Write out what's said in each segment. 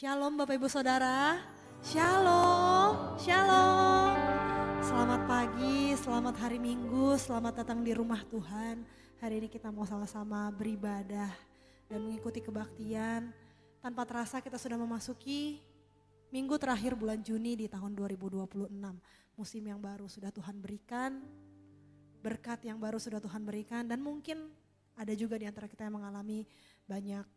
Shalom Bapak Ibu Saudara, Shalom, Shalom. Selamat pagi, selamat hari Minggu, selamat datang di rumah Tuhan. Hari ini kita mau sama-sama beribadah dan mengikuti kebaktian. Tanpa terasa kita sudah memasuki minggu terakhir bulan Juni di tahun 2026. Musim yang baru sudah Tuhan berikan, berkat yang baru sudah Tuhan berikan, dan mungkin ada juga di antara kita yang mengalami banyak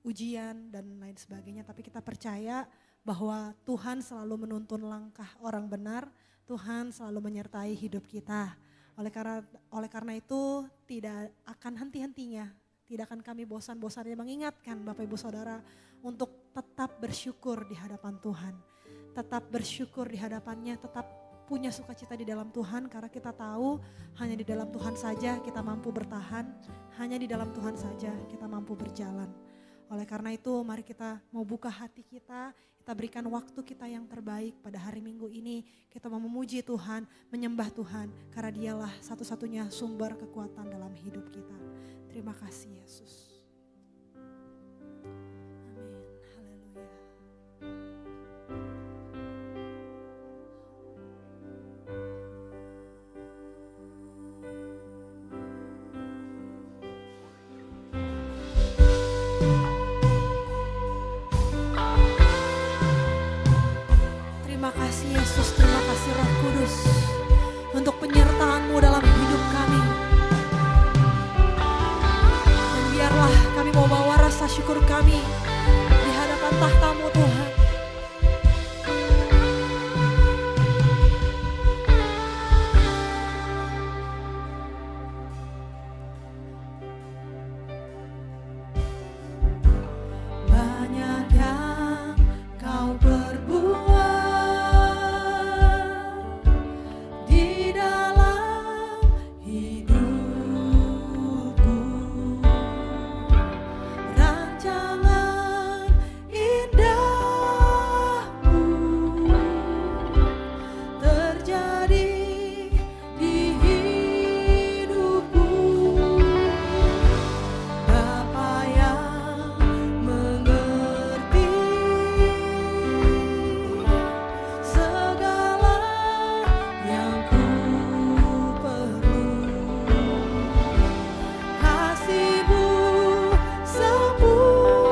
ujian dan lain sebagainya, tapi kita percaya bahwa Tuhan selalu menuntun langkah orang benar, Tuhan selalu menyertai hidup kita. Oleh karena itu tidak akan henti-hentinya, tidak akan kami bosan-bosannya mengingatkan Bapak Ibu Saudara untuk tetap bersyukur di hadapan Tuhan. Tetap bersyukur di hadapannya, tetap punya sukacita di dalam Tuhan, karena kita tahu hanya di dalam Tuhan saja kita mampu bertahan, hanya di dalam Tuhan saja kita mampu berjalan. Oleh karena itu mari kita mau buka hati kita berikan waktu kita yang terbaik pada hari Minggu ini. Kita mau memuji Tuhan, menyembah Tuhan, karena Dialah satu-satunya sumber kekuatan dalam hidup kita. Terima kasih Yesus. Amin, haleluya. Terima kasih Yesus, terima kasih Roh Kudus untuk penyertaan-Mu dalam hidup kami. Dan biarlah kami mau bawa rasa syukur kami di hadapan tahta-Mu Tuhan. Banyak yang Kau perbuat di dalam hidupku, rancangan indahmu terjadi di hidupku. Bapa yang mengerti segala yang ku perlu, kasih-Mu sempurna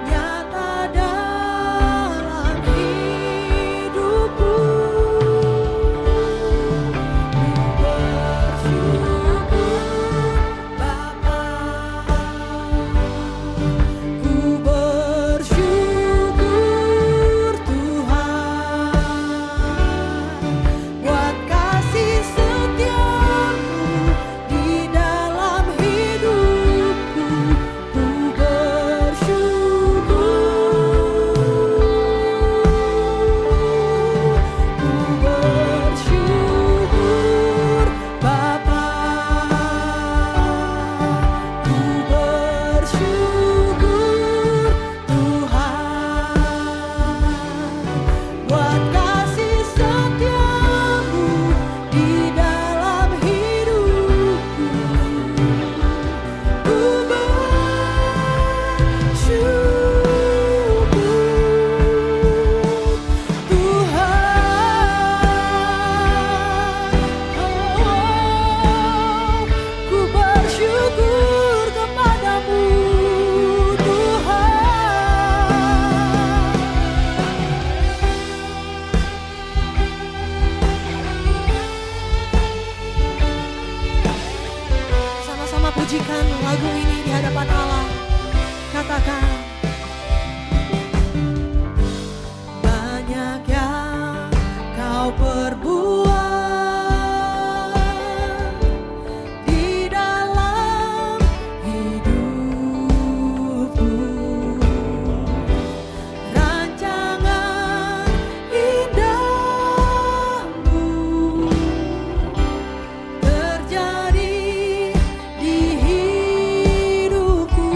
nyata dalam hidupku. Ku bersyukur Tuhan buat kasih setia-Mu di dalam hidupku. Ku bersyukur Bapa, ku bersyukur Tuhan buat kasih setia-Mu di dalam hidupku. Ku bersyukur Tuhan, ku bersyukur kepadamu Tuhan. Sama-sama pujikan lagu ini di hadapan Allah. Katakan, banyak yang Kau perbuat di dalam hidupku, rancangan indahmu terjadi di hidupku.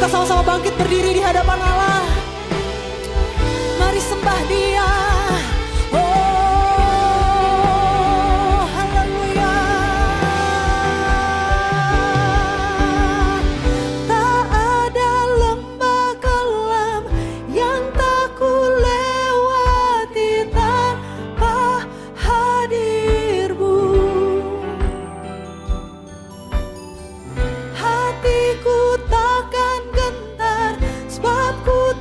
kita sama-sama bangkit berdiri di hadapan Allah. Mari sembah Dia. Oh, haleluya. Tak ada lembah kelam yang tak kulewati tanpa hadir-Mu. Hatiku takkan gentar sebab ku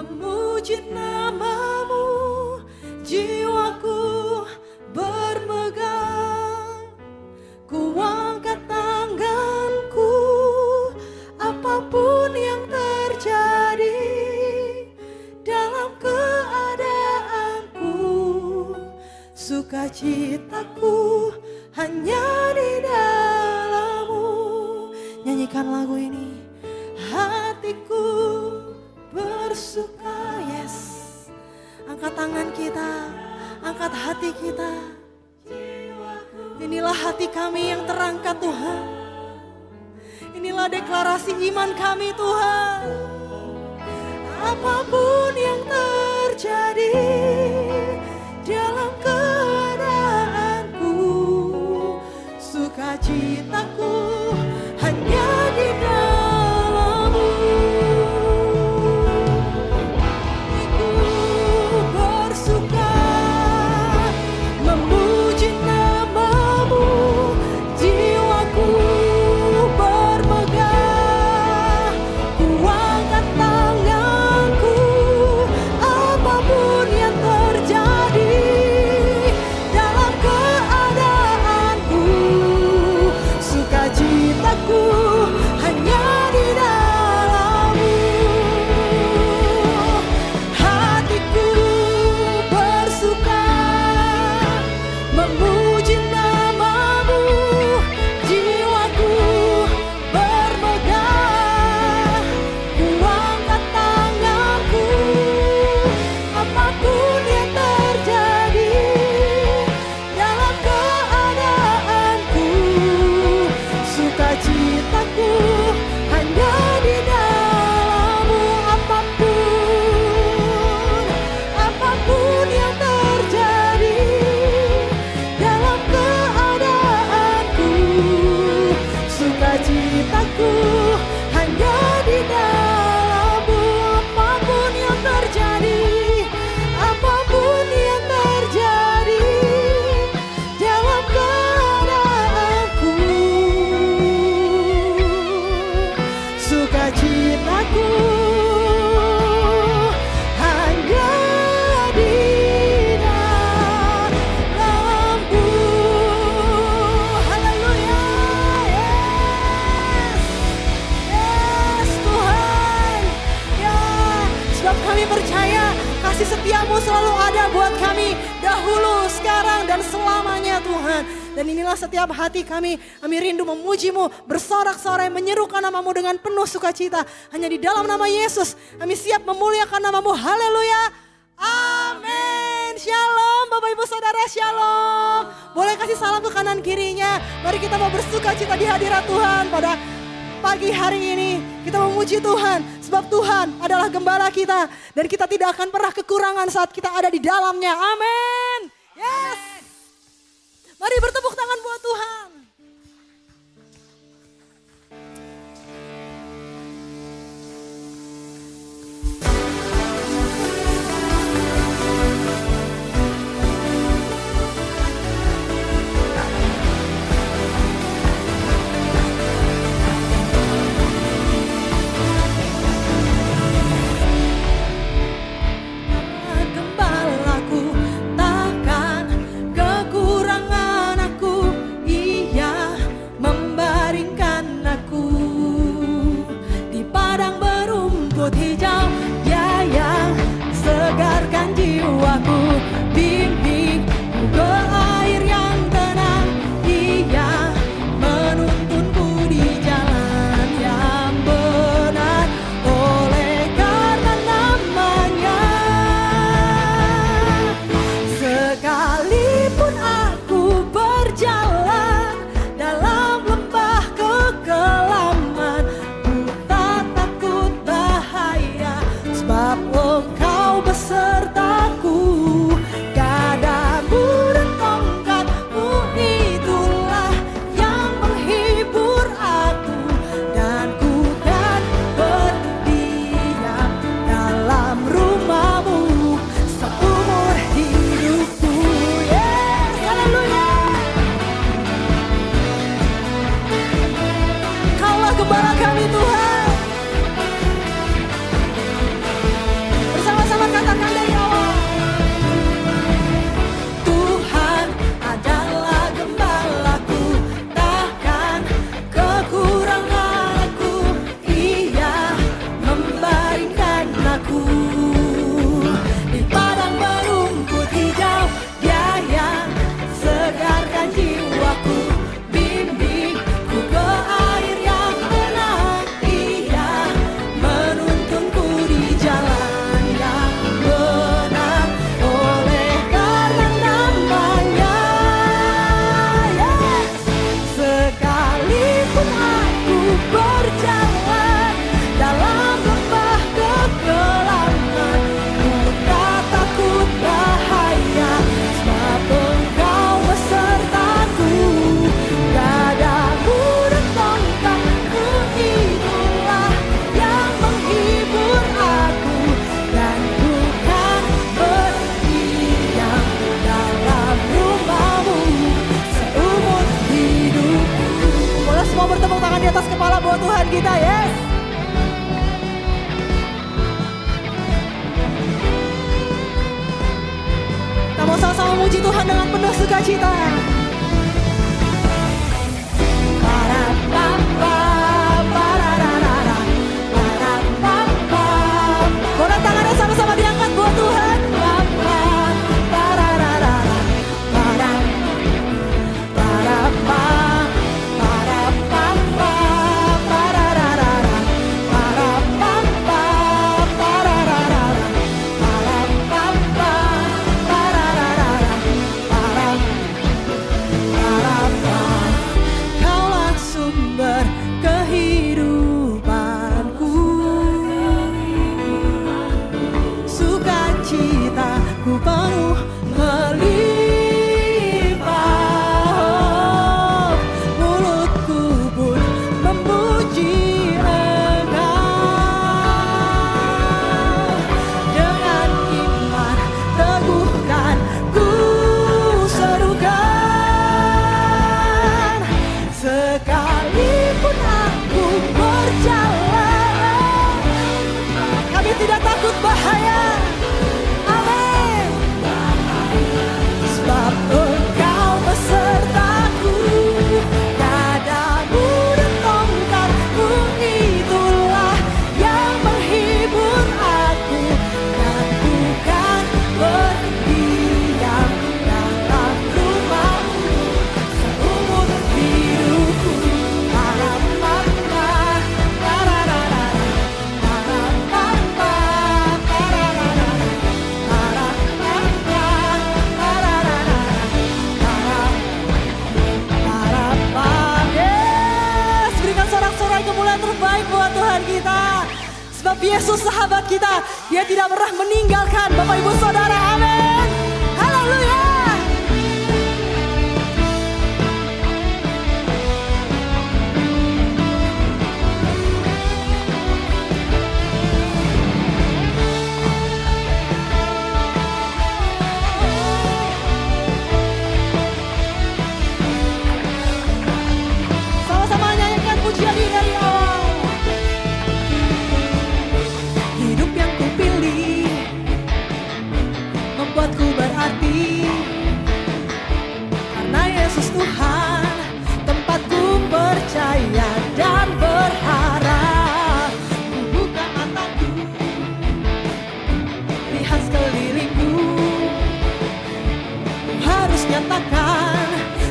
memuji namamu, jiwaku bermegang. Ku angkat tanganku, apapun yang terjadi dalam keadaanku, sukacitaku hanya di dalam-Mu. Nyanyikan lagu ini. Hatiku bersuka, yes. Angkat tangan kita, angkat hati kita. Inilah hati kami yang terangkat Tuhan. Inilah deklarasi iman kami Tuhan. Apapun yang terjadi dalam keadaanku, sukacitaku hanya di dalam-Mu. Aku bersuka memuji namamu, jiwaku bermegah. Ku angkat tanganku, apapun yang terjadi dalam keadaanku, sukacitaku hanya di dalam-Mu. Hatiku bersuka memuji namamu, jiwaku bermegah. Ku angkat tanganku, apapun yang terjadi dalam keadaanku, sukacitaku hanya di dalam-Mu. Apapun yang terjadi dalam keadaanku, sukacitaku hanya di dalam-Mu. Apapun yang terjadi, apapun yang terjadi dalam keadaanku, sukacitaku hanya di dalam-Mu. Haleluya, yes, yes Tuhan, ya. Sebab kami percaya kasih setiamu selalu ada buat kami, dahulu, sekarang, dan selamanya Tuhan. Dan inilah setiap hati kami rindu memuji-Mu, bersorak-sorai, menyerukan nama-Mu dengan penuh sukacita. Hanya di dalam nama Yesus kami siap memuliakan nama-Mu. Haleluya, amin. Shalom Bapak Ibu Saudara, shalom. Boleh kasih salam ke kanan kirinya. Mari kita mau bersukacita di hadirat Tuhan pada pagi hari ini. Kita memuji Tuhan, sebab Tuhan adalah gembala kita. Dan kita tidak akan pernah kekurangan saat kita ada di dalamnya. Amin. Yes. Mari bertepuk tangan buat Tuhan. Gembalaku, takkan kekurangan aku. sukacita. Boleh tangannya sama-sama diangkat buat Tuhan. Kaulah sumber kehidupanku, sukacitaku penuh melimpah, mulutku pun memuji Engkau. Dengan iman teguhkan ku serukan, sekalipun aku berjalan, kami tidak takut bahaya. Amin. Sebab Engkau besertaku, gadamu dan tongkatmu itulah yang menghibur aku, dan bukan berdiam dalam rumahmu seumur hidupku. Yes, berikan sorak-sorai kemuliaan terbaik buat Tuhan kita. Sebab Yesus sahabat kita, Dia tidak pernah meninggalkan Bapak Ibu Saudara. Amin. Haleluya. Sama-sama nyanyikan pujian ini dari awal. Hidup yang kupilih membuatku berarti, karena Yesus Tuhan tempatku percaya dan berharap. Ku buka mataku, lihat sekelilingku, ku harus nyatakan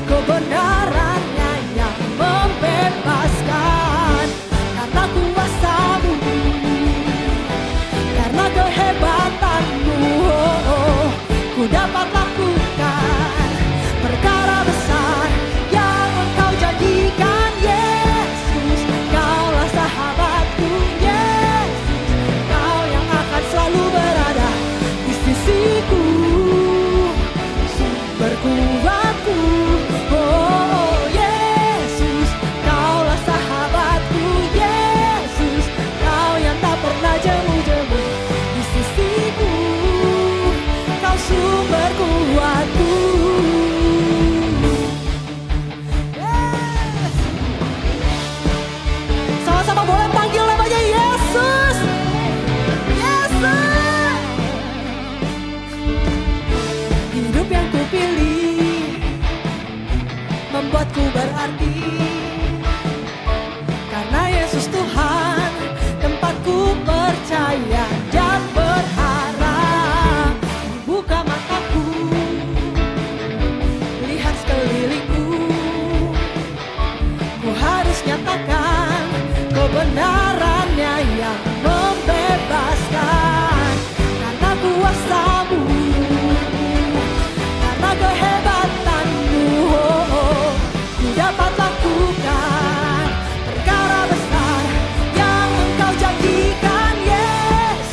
kebenarannya yang membebaskan. Karena kuasa-Mu, karena kehebatanmu, ku dapat lakukan perkara besar yang Engkau janjikan. Yesus, Kaulah sahabatku. Yesus, Kau yang akan selalu berada di sisiku, sumber kuatku. Oh Yesus, Kaulah sahabatku. Yesus, Kau yang tak pernah jemu-jemu di sisiku, Kau sumber kuatku. Yes. Sama-sama boleh panggil namanya Yesus. Yesus. Hidup yang kupilih membuatku berarti, karena Yesus Tuhan tempatku percaya dan berharap. Buka mataku, lihat sekelilingku, ku harus nyatakan kebenarannya yang membebaskan. Karena kuasa-Mu, karena kehebatanmu, ku dapat lakukan perkara besar yang Engkau janjikan. Yesus,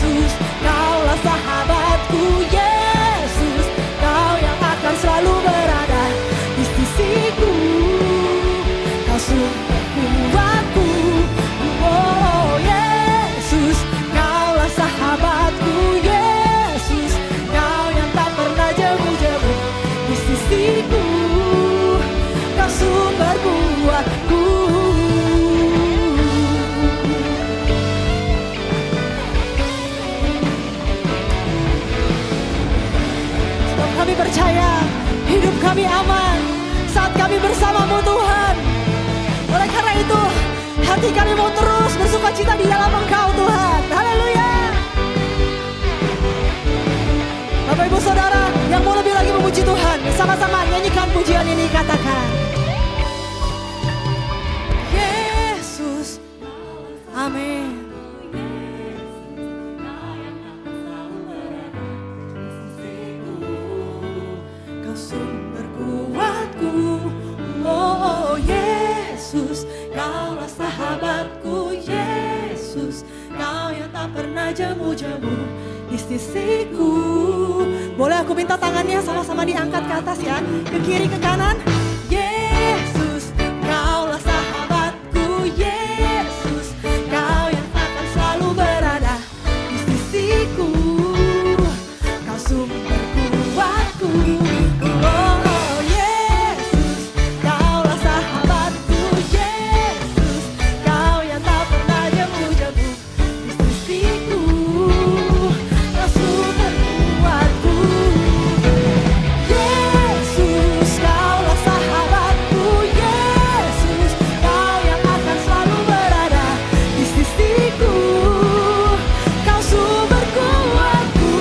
hati kami mau terus bersuka cita di dalam Engkau Tuhan. Haleluya. Bapak Ibu Saudara yang mau lebih lagi memuji Tuhan, sama-sama nyanyikan pujian ini, katakan Yesus. Amin. Kau sumber kuatku, oh Yesus, Kaulah sahabatku Yesus, Kau yang tak pernah jemu-jemu di sisiku. Boleh aku minta tangannya sama-sama diangkat ke atas ya, ke kiri ke kanan. Yesus, Kaulah sahabatku Yesus, Kau yang akan selalu berada di sisiku. Kau sumber kuatku, oh Yesus, Kaulah sahabatku Yesus, Kau yang tak pernah jemu-jemu di sisiku. Kau sumber kuatku, Yesus, Kaulah sahabatku Yesus, Kau yang akan selalu berada di sisiku. Kau sumber kuatku,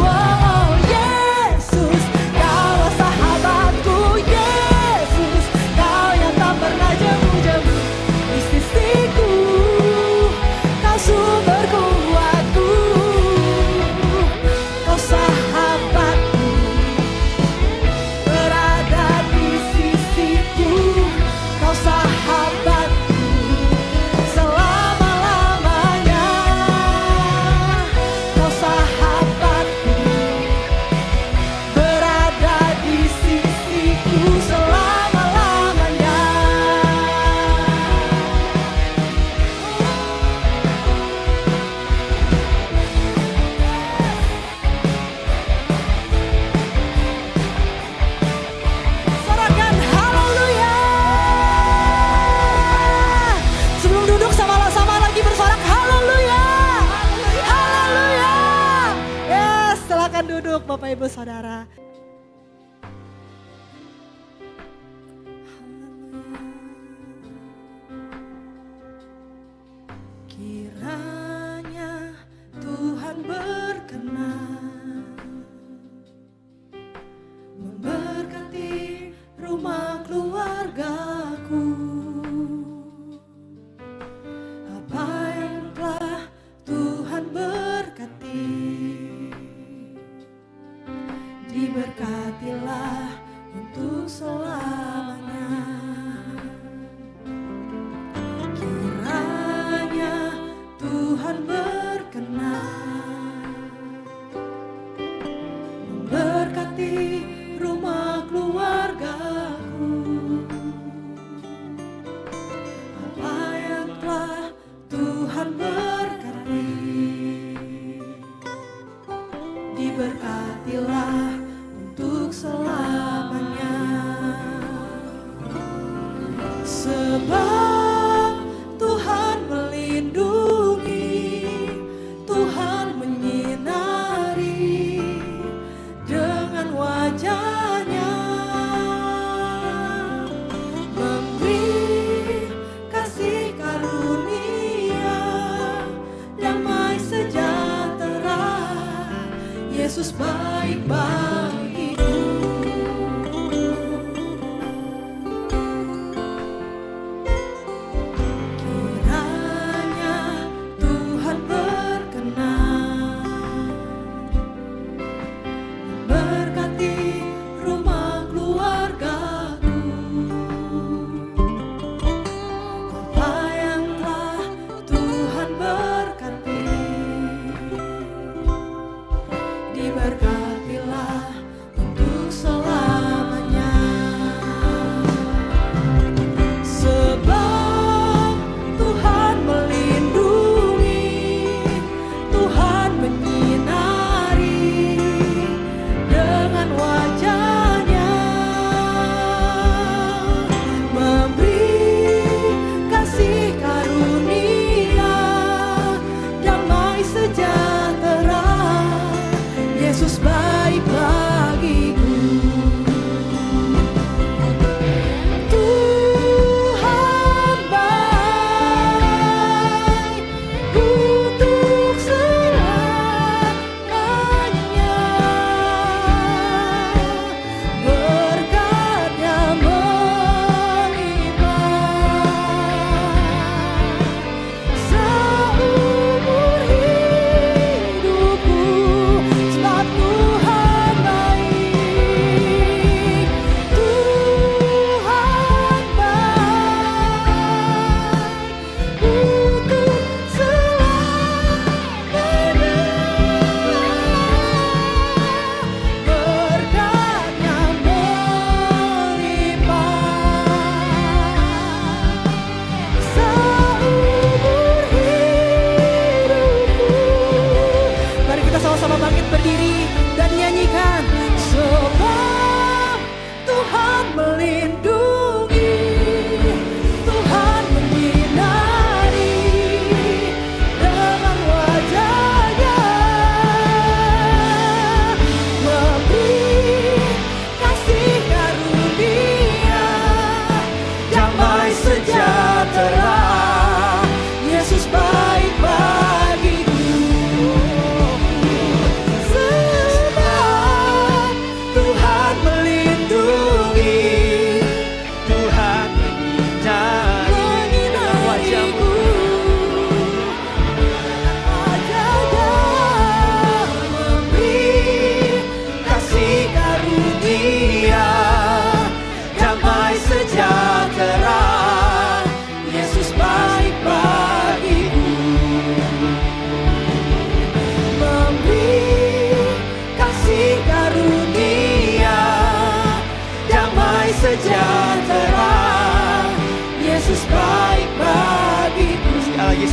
oh Yesus, Kaulah sahabatku Yesus, Kau yang tak pernah jemu-jemu di sisiku. Kau sumber kuatku, Kau sahabatku, berada di sisiku. Kau sahabatku selama-lamanya. Kau sahabatku, berada di sisiku selama-lamanya. Sorakan haleluya. Sebelum duduk sama-sama lagi bersorak haleluya. Haleluya. Yes, silakan duduk Bapak Ibu Saudara. Kiranya Tuhan berkenan memberkati rumah keluargaku. Apa yang telah Tuhan berkati, diberkatilah untuk selamanya. Kiranya Tuhan berkenan memberkati rumah keluargaku. Apa yang telah Tuhan berkati, diberkatilah untuk selamanya. Sebab Tuhan melindungi, Tuhan menyinari dengan wajah-Nya, memberi kasih karunia, damai sejahtera. Yesus baik bagiku.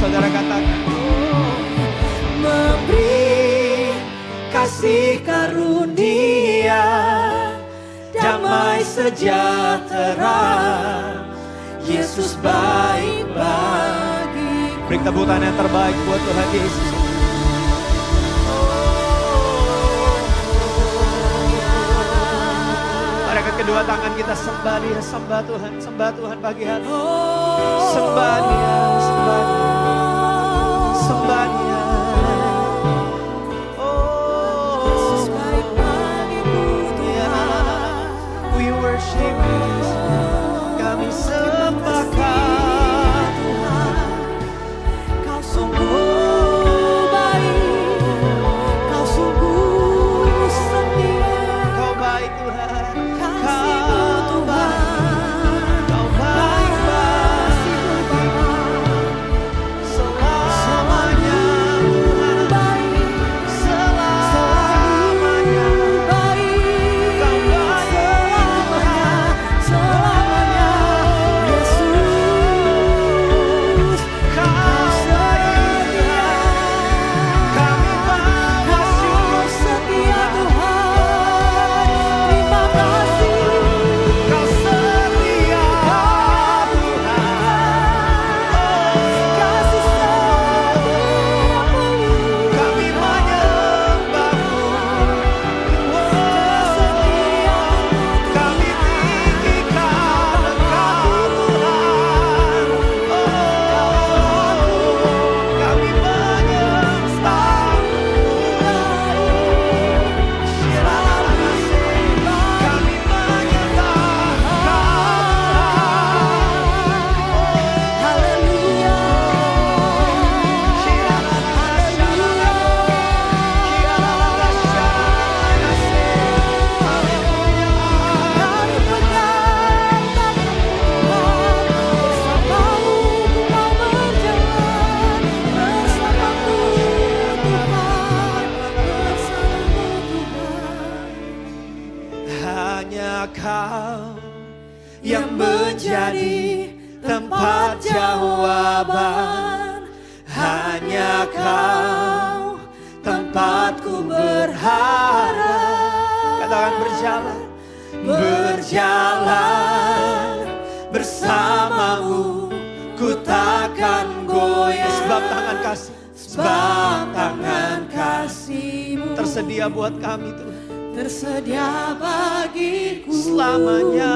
saudara katakan, memberi kasih karunia, damai sejahtera, Yesus baik bagi. beri tepuk tangan yang terbaik buat Tuhan Yesus. Mari angkat kedua tangan kita sembah Dia, sembah Tuhan pagi hari. Sembah Dia, sembah Dia, sembah Dia. Yesus baik bagiku Tuhan. We worship you, kami sembah Tuhan. Kau sungguh baik, Kau sungguh setia. Kau baik Tuhan, Kasih-Mu Tuhan, Kau baik kasih-Mu Bapa, selamanya Tuhan, baik, selamanya. baik, Kau baik selamanya, Yesus. Kau setia, kami bawa Kau syukur setia Tuhan, terima kasih. Kau setia Tuhan. Kasih setiamu, Kami menyembah-Mu. kesetiaanmu Kami tinggikan Engkau Tuhan. Kami menyembah-Mu. Kami menyembah-Mu. Haleluya, kami pegang tangan-Mu Tuhan, bersamamu ku mau berjalan, bersamamu Tuhan, bersamamu Tuhan. Hanya Kau yang menjadi tempat jawaban. Hanya Kau tempatku berharap. Katakan berjalan, berjalan bersamamu, ku takkan goyah. Sebab tangan kasih, sebab tangan kasih-Mu tersedia buat kami Tuhan tersedia bagiku selamanya.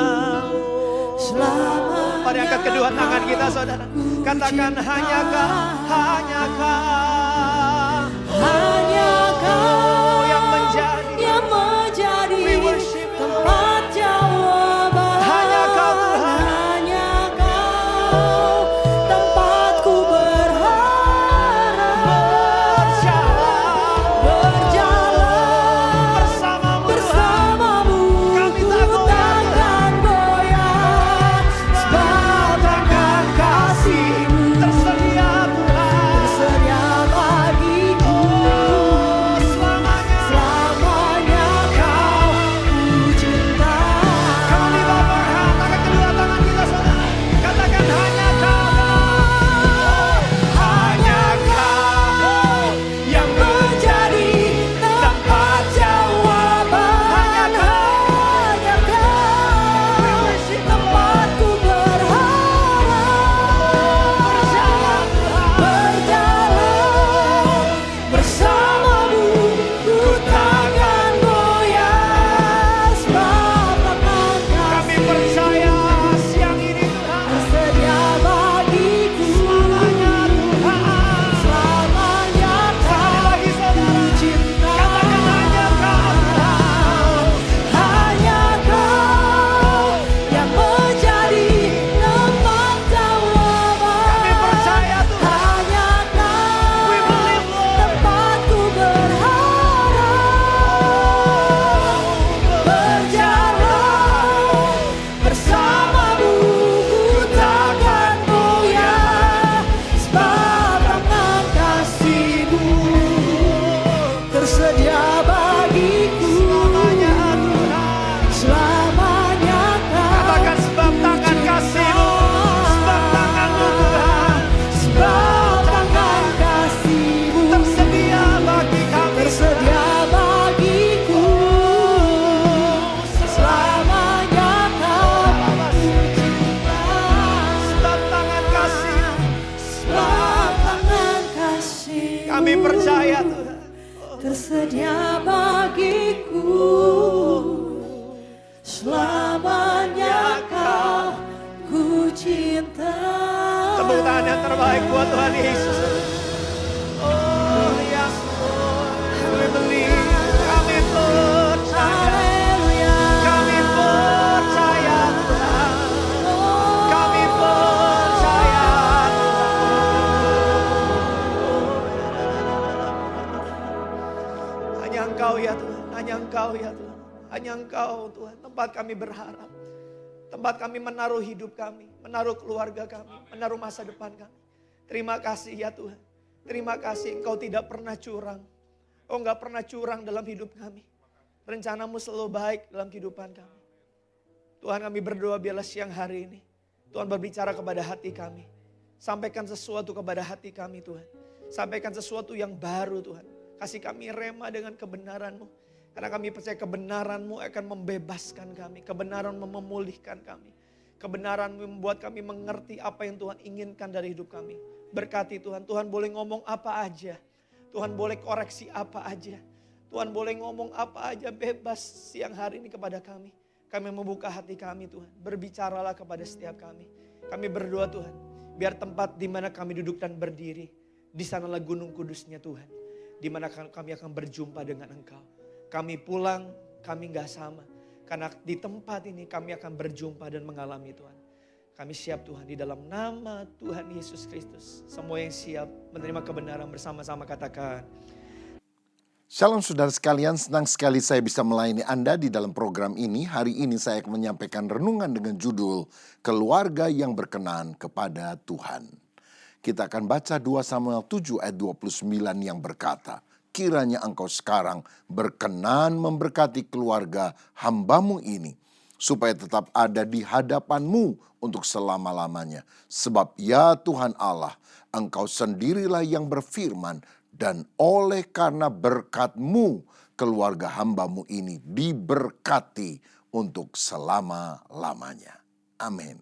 Selamanya. Mari angkat kedua tangan kita saudara. Katakan hanya Kau, hanya Kau, hanya Kau yang menjadi We worship you, tempat jawaban. Hanya Kau, Tuhan. Hanya Kau tempatku berharap. Berjalan bersamamu Tuhan. bersamamu, Kami ku tak goyah, takkan goyah. Sebab tangan kasih-Mu Tersedia Tuhan tersedia bagiku. selamanya. Selamanya Kau ku cinta Kami percaya Tuhan. tersedia bagiku. Selamanya kau ku cinta. Tepuk tangan yang terbaik buat Tuhan Yesus. Oh ya Tuhan, kami believe, kami percaya. Kami percaya Tuhan. Kami percaya Tuhan. Hanya Engkau ya Tuhan, hanya Engkau ya Tuhan. Hanya Engkau Tuhan, tempat kami berharap. Tempat kami menaruh hidup kami, menaruh keluarga kami, menaruh masa depan kami. Terima kasih ya Tuhan. Terima kasih Engkau tidak pernah curang. Engkau enggak pernah curang dalam hidup kami. Rencanamu selalu baik dalam kehidupan kami. Tuhan, kami berdoa biarlah siang hari ini Tuhan berbicara kepada hati kami. Sampaikan sesuatu kepada hati kami Tuhan. Sampaikan sesuatu yang baru Tuhan. Kasih kami rema dengan kebenaran-Mu. Karena kami percaya kebenaran-Mu akan membebaskan kami. Kebenaran-Mu memulihkan kami. Kebenaran-Mu membuat kami mengerti apa yang Tuhan inginkan dari hidup kami. Berkati Tuhan. Tuhan boleh ngomong apa aja. Tuhan boleh koreksi apa aja. Tuhan boleh ngomong apa aja, bebas siang hari ini kepada kami. Kami membuka hati kami Tuhan. Berbicaralah kepada setiap kami. Kami berdoa Tuhan. Biar tempat di mana kami duduk dan berdiri. Di sanalah gunung kudusnya Tuhan. Di mana kami akan berjumpa dengan Engkau. Kami pulang, kami gak sama. Karena di tempat ini kami akan berjumpa dan mengalami Tuhan. Kami siap Tuhan di dalam nama Tuhan Yesus Kristus. Semua yang siap menerima kebenaran bersama-sama katakan. Shalom saudara sekalian, senang sekali saya bisa melayani Anda di dalam program ini. Hari ini saya akan menyampaikan renungan dengan judul Keluarga yang Berkenan kepada Tuhan. Kita akan baca 2 Samuel 7 ayat 29 yang berkata, kiranya engkau sekarang berkenan memberkati keluarga hamba-Mu ini, supaya tetap ada di hadapan-Mu untuk selama-lamanya. Sebab ya Tuhan Allah, Engkau sendirilah yang berfirman, dan oleh karena berkat-Mu, keluarga hamba-Mu ini diberkati untuk selama-lamanya. Amin.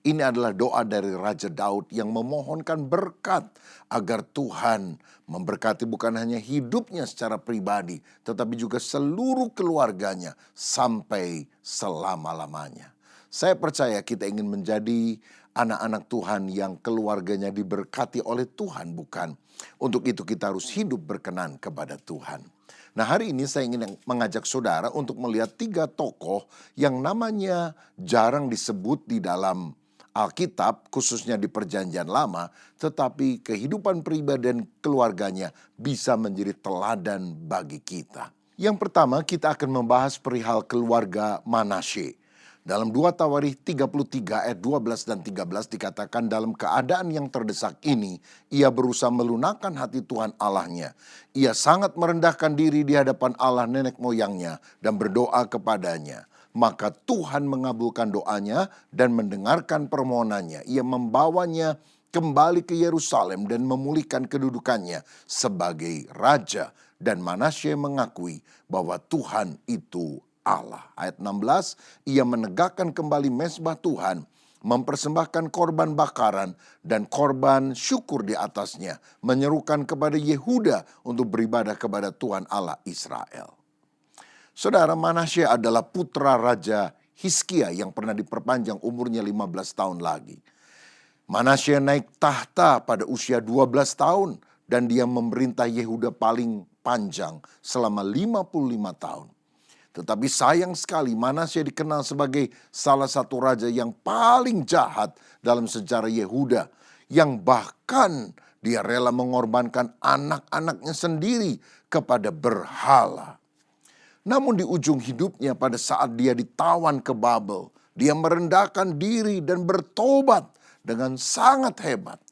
Ini adalah doa dari Raja Daud yang memohonkan berkat agar Tuhan memberkati bukan hanya hidupnya secara pribadi, tetapi juga seluruh keluarganya sampai selama-lamanya. Saya percaya kita ingin menjadi anak-anak Tuhan yang keluarganya diberkati oleh Tuhan, bukan? Untuk itu kita harus hidup berkenan kepada Tuhan. Nah, hari ini saya ingin mengajak saudara untuk melihat 3 tokoh yang namanya jarang disebut di dalam Alkitab, khususnya di Perjanjian Lama, tetapi kehidupan pribadi dan keluarganya bisa menjadi teladan bagi kita. Yang pertama, kita akan membahas perihal keluarga Manasye. Dalam 2 Tawarikh 33 ayat 12 dan 13 dikatakan, dalam keadaan yang terdesak ini, ia berusaha melunakkan hati Tuhan Allahnya. Ia sangat merendahkan diri di hadapan Allah nenek moyangnya dan berdoa kepadanya. Maka Tuhan mengabulkan doanya dan mendengarkan permohonannya. Ia membawanya kembali ke Yerusalem dan memulihkan kedudukannya sebagai raja. Dan Manasye mengakui bahwa Tuhan itu Allah. Ayat 16, ia menegakkan kembali mezbah Tuhan, mempersembahkan korban bakaran dan korban syukur di atasnya, menyerukan kepada Yehuda untuk beribadah kepada Tuhan Allah Israel. Saudara, Manasye adalah putra Raja Hizkia yang pernah diperpanjang umurnya 15 tahun lagi. Manasye naik tahta pada usia 12 tahun dan dia memerintah Yehuda paling panjang selama 55 tahun. Tetapi sayang sekali Manasye dikenal sebagai salah satu raja yang paling jahat dalam sejarah Yehuda. Yang bahkan dia rela mengorbankan anak-anaknya sendiri kepada berhala. Namun di ujung hidupnya pada saat dia ditawan ke Babel, dia merendahkan diri dan bertobat dengan sangat hebat.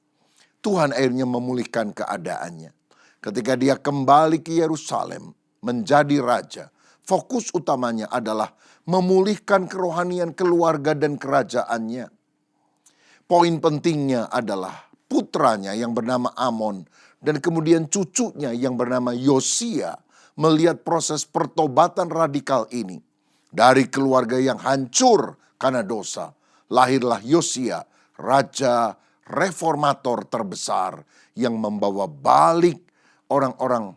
Tuhan akhirnya memulihkan keadaannya. Ketika dia kembali ke Yerusalem menjadi raja, fokus utamanya adalah memulihkan kerohanian keluarga dan kerajaannya. Poin pentingnya adalah putranya yang bernama Amon dan kemudian cucunya yang bernama Yosia melihat proses pertobatan radikal ini. Dari keluarga yang hancur karena dosa, lahirlah Yosia, raja reformator terbesar yang membawa balik orang-orang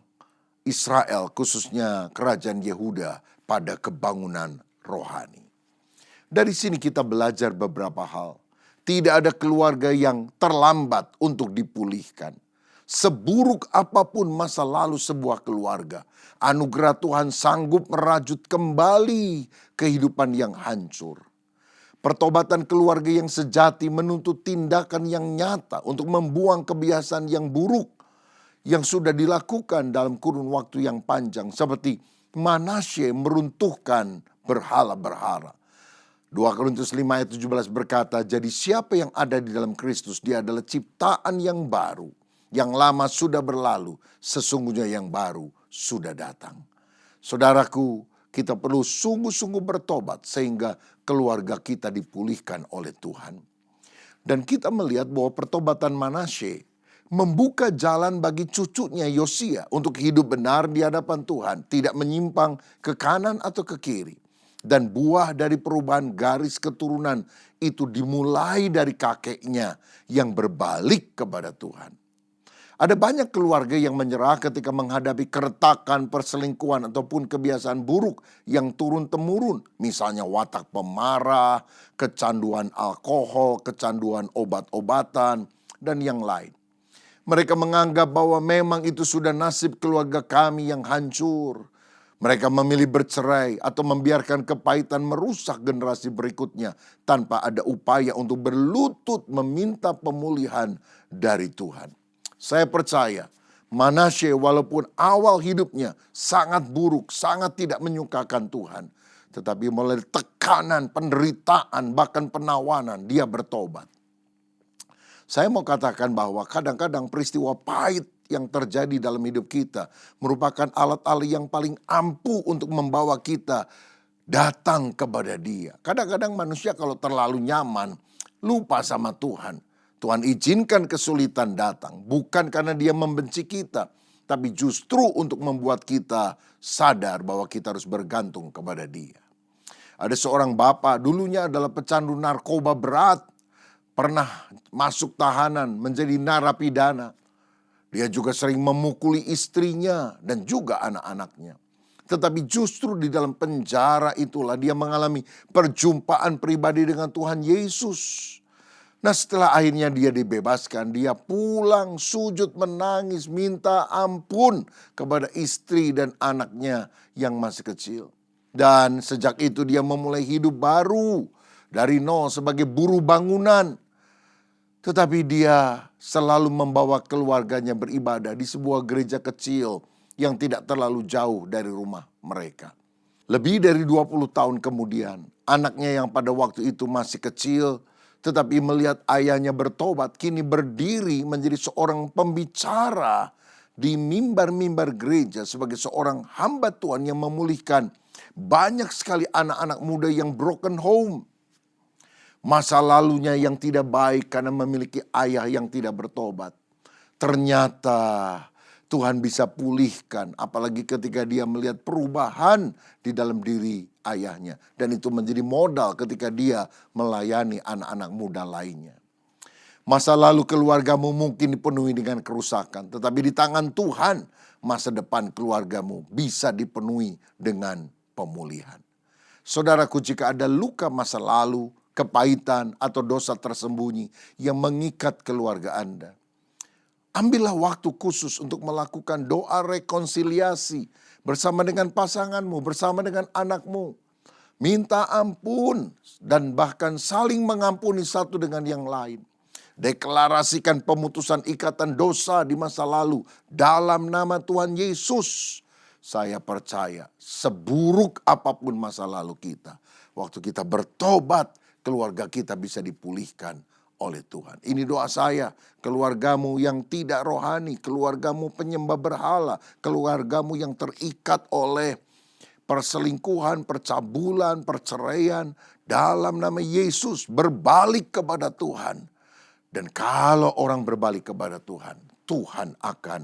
Israel, khususnya kerajaan Yehuda, pada kebangunan rohani. Dari sini kita belajar beberapa hal. Tidak ada keluarga yang terlambat untuk dipulihkan. Seburuk apapun masa lalu sebuah keluarga, anugerah Tuhan sanggup merajut kembali kehidupan yang hancur. Pertobatan keluarga yang sejati menuntut tindakan yang nyata untuk membuang kebiasaan yang buruk yang sudah dilakukan dalam kurun waktu yang panjang, seperti Manasye meruntuhkan berhala-berhala. 2 Korintus 5 ayat 17 berkata, jadi siapa yang ada di dalam Kristus, dia adalah ciptaan yang baru. Yang lama sudah berlalu, sesungguhnya yang baru sudah datang. Saudaraku, kita perlu sungguh-sungguh bertobat sehingga keluarga kita dipulihkan oleh Tuhan. Dan kita melihat bahwa pertobatan Manasye membuka jalan bagi cucunya Yosia untuk hidup benar di hadapan Tuhan, tidak menyimpang ke kanan atau ke kiri. Dan buah dari perubahan garis keturunan itu dimulai dari kakeknya yang berbalik kepada Tuhan. Ada banyak keluarga yang menyerah ketika menghadapi keretakan, perselingkuhan, ataupun kebiasaan buruk yang turun-temurun. Misalnya watak pemarah, kecanduan alkohol, kecanduan obat-obatan, dan yang lain. Mereka menganggap bahwa memang itu sudah nasib keluarga kami yang hancur. Mereka memilih bercerai atau membiarkan kepahitan merusak generasi berikutnya tanpa ada upaya untuk berlutut meminta pemulihan dari Tuhan. Saya percaya Manasye walaupun awal hidupnya sangat buruk, sangat tidak menyukakan Tuhan. Tetapi melalui tekanan, penderitaan, bahkan penawanan, dia bertobat. Saya mau katakan bahwa kadang-kadang peristiwa pahit yang terjadi dalam hidup kita merupakan alat-alat yang paling ampuh untuk membawa kita datang kepada Dia. Kadang-kadang manusia kalau terlalu nyaman, lupa sama Tuhan. Tuhan izinkan kesulitan datang, bukan karena Dia membenci kita, tapi justru untuk membuat kita sadar bahwa kita harus bergantung kepada Dia. Ada seorang bapak, dulunya adalah pecandu narkoba berat, pernah masuk tahanan, menjadi narapidana. Dia juga sering memukuli istrinya dan juga anak-anaknya. Tetapi justru di dalam penjara itulah dia mengalami perjumpaan pribadi dengan Tuhan Yesus. Nah, setelah akhirnya dia dibebaskan, dia pulang sujud menangis minta ampun kepada istri dan anaknya yang masih kecil. Dan sejak itu dia memulai hidup baru dari nol sebagai buruh bangunan. Tetapi dia selalu membawa keluarganya beribadah di sebuah gereja kecil yang tidak terlalu jauh dari rumah mereka. Lebih dari 20 tahun kemudian, anaknya yang pada waktu itu masih kecil, tetapi melihat ayahnya bertobat, kini berdiri menjadi seorang pembicara di mimbar-mimbar gereja sebagai seorang hamba Tuhan yang memulihkan banyak sekali anak-anak muda yang broken home. Masa lalunya yang tidak baik karena memiliki ayah yang tidak bertobat. Ternyata Tuhan bisa pulihkan, apalagi ketika dia melihat perubahan di dalam diri ayahnya. Dan itu menjadi modal ketika dia melayani anak-anak muda lainnya. Masa lalu keluargamu mungkin dipenuhi dengan kerusakan, tetapi di tangan Tuhan masa depan keluargamu bisa dipenuhi dengan pemulihan. Saudaraku, jika ada luka masa lalu, kepahitan atau dosa tersembunyi yang mengikat keluarga Anda, ambillah waktu khusus untuk melakukan doa rekonsiliasi bersama dengan pasanganmu, bersama dengan anakmu. Minta ampun dan bahkan saling mengampuni satu dengan yang lain. Deklarasikan pemutusan ikatan dosa di masa lalu dalam nama Tuhan Yesus. Saya percaya seburuk apapun masa lalu kita, waktu kita bertobat, keluarga kita bisa dipulihkan oleh Tuhan. Ini doa saya, keluargamu yang tidak rohani, keluargamu penyembah berhala, keluargamu yang terikat oleh perselingkuhan, percabulan, perceraian, dalam nama Yesus berbalik kepada Tuhan. Dan kalau orang berbalik kepada Tuhan, Tuhan akan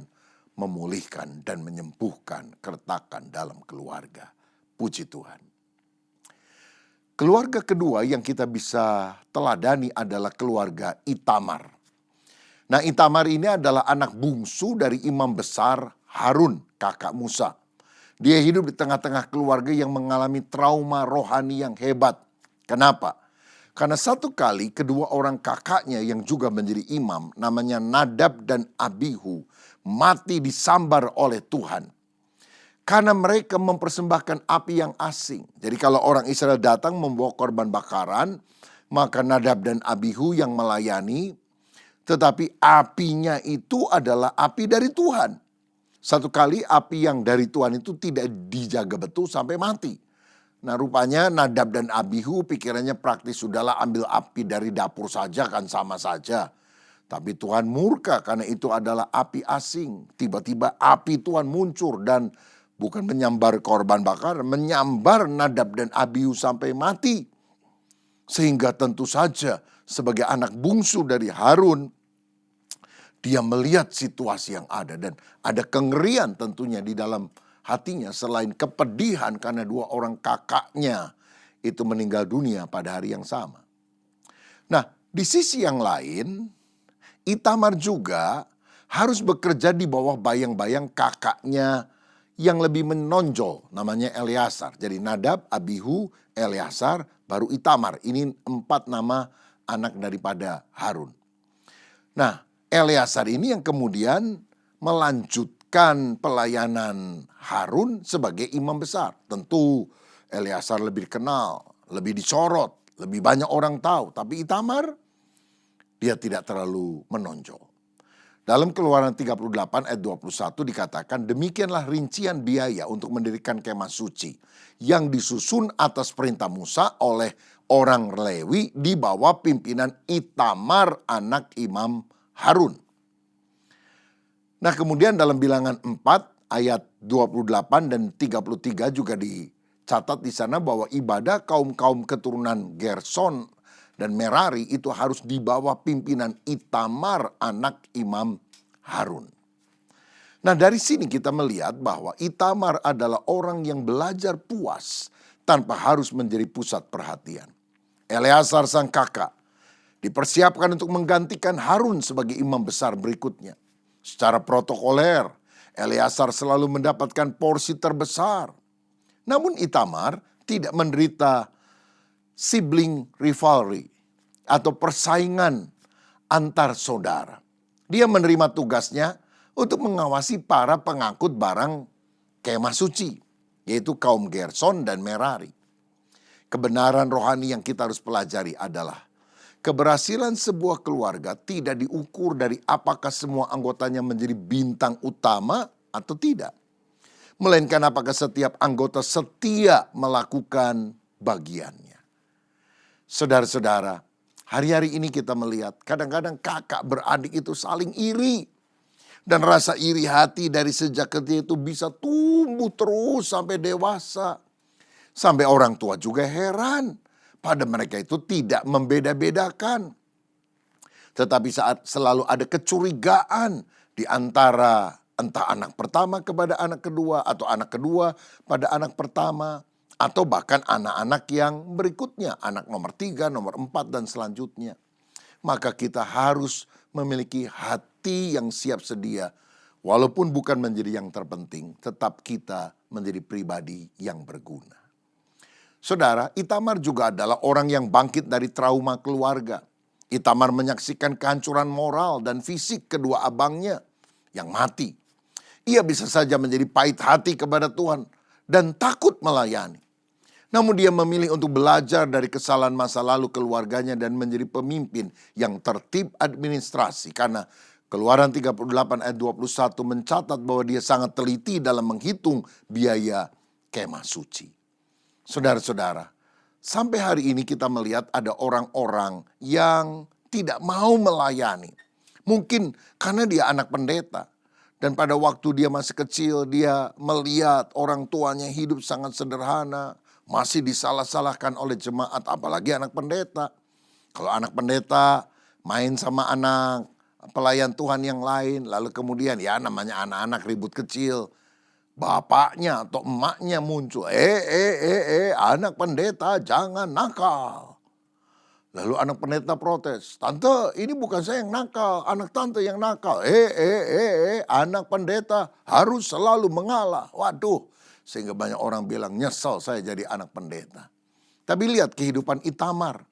memulihkan dan menyembuhkan keretakan dalam keluarga. Puji Tuhan. Keluarga kedua yang kita bisa teladani adalah keluarga Itamar. Nah, Itamar ini adalah anak bungsu dari imam besar Harun, kakak Musa. Dia hidup di tengah-tengah keluarga yang mengalami trauma rohani yang hebat. Kenapa? Karena satu kali kedua orang kakaknya yang juga menjadi imam, namanya Nadab dan Abihu, mati disambar oleh Tuhan. Karena mereka mempersembahkan api yang asing. Jadi kalau orang Israel datang membawa korban bakaran, maka Nadab dan Abihu yang melayani, tetapi apinya itu adalah api dari Tuhan. Satu kali api yang dari Tuhan itu tidak dijaga betul sampai mati. Nah, rupanya Nadab dan Abihu pikirannya praktis, sudahlah ambil api dari dapur saja kan sama saja. Tapi Tuhan murka karena itu adalah api asing. Tiba-tiba api Tuhan muncul dan bukan menyambar korban bakar, menyambar Nadab dan Abihu sampai mati. Sehingga tentu saja sebagai anak bungsu dari Harun, dia melihat situasi yang ada dan ada kengerian tentunya di dalam hatinya selain kepedihan karena dua orang kakaknya itu meninggal dunia pada hari yang sama. Nah, di sisi yang lain, Itamar juga harus bekerja di bawah bayang-bayang kakaknya yang lebih menonjol, namanya Eleazar. Jadi Nadab, Abihu, Eleazar, baru Itamar. Ini 4 nama anak daripada Harun. Nah, Eleazar ini yang kemudian melanjutkan pelayanan Harun sebagai imam besar. Tentu Eleazar lebih dikenal, lebih disorot, lebih banyak orang tahu. Tapi Itamar, dia tidak terlalu menonjol. Dalam Keluaran 38 ayat 21 dikatakan, demikianlah rincian biaya untuk mendirikan kemah suci yang disusun atas perintah Musa oleh orang Lewi di bawah pimpinan Itamar anak Imam Harun. Nah, kemudian dalam Bilangan 4 ayat 28 dan 33 juga dicatat di sana bahwa ibadah kaum-kaum keturunan Gerson dan Merari itu harus di bawah pimpinan Itamar anak Imam Harun. Nah, dari sini kita melihat bahwa Itamar adalah orang yang belajar puas tanpa harus menjadi pusat perhatian. Eleazar sang kakak dipersiapkan untuk menggantikan Harun sebagai imam besar berikutnya. Secara protokoler, Eleazar selalu mendapatkan porsi terbesar. Namun Itamar tidak menderita sibling rivalry atau persaingan antar saudara. Dia menerima tugasnya untuk mengawasi para pengangkut barang kemah suci, yaitu kaum Gerson dan Merari. Kebenaran rohani yang kita harus pelajari adalah keberhasilan sebuah keluarga tidak diukur dari apakah semua anggotanya menjadi bintang utama atau tidak. Melainkan apakah setiap anggota setia melakukan bagiannya. Saudara-saudara, hari-hari ini kita melihat kadang-kadang kakak beradik itu saling iri. Dan rasa iri hati dari sejak kecil itu bisa tumbuh terus sampai dewasa. Sampai orang tua juga heran. Pada mereka itu tidak membeda-bedakan. Tetapi saat selalu ada kecurigaan di antara entah anak pertama kepada anak kedua atau anak kedua pada anak pertama. Atau bahkan anak-anak yang berikutnya, anak nomor 3, nomor 4 dan selanjutnya. Maka kita harus memiliki hati yang siap sedia. Walaupun bukan menjadi yang terpenting, tetap kita menjadi pribadi yang berguna. Saudara, Itamar juga adalah orang yang bangkit dari trauma keluarga. Itamar menyaksikan kehancuran moral dan fisik kedua abangnya yang mati. Ia bisa saja menjadi pahit hati kepada Tuhan dan takut melayani. Namun dia memilih untuk belajar dari kesalahan masa lalu keluarganya dan menjadi pemimpin yang tertib administrasi. Karena Keluaran 38 ayat 21 mencatat bahwa dia sangat teliti dalam menghitung biaya kemah suci. Saudara-saudara, sampai hari ini kita melihat ada orang-orang yang tidak mau melayani. Mungkin karena dia anak pendeta. Dan pada waktu dia masih kecil, dia melihat orang tuanya hidup sangat sederhana. Masih disalah-salahkan oleh jemaat, apalagi anak pendeta. Kalau anak pendeta main sama anak pelayan Tuhan yang lain, lalu kemudian ya namanya anak-anak ribut kecil. Bapaknya atau emaknya muncul, anak pendeta jangan nakal. Lalu anak pendeta protes, "Tante, ini bukan saya yang nakal, anak tante yang nakal." Anak pendeta harus selalu mengalah." Waduh, sehingga banyak orang bilang, "Nyesel saya jadi anak pendeta." Tapi lihat kehidupan Itamar.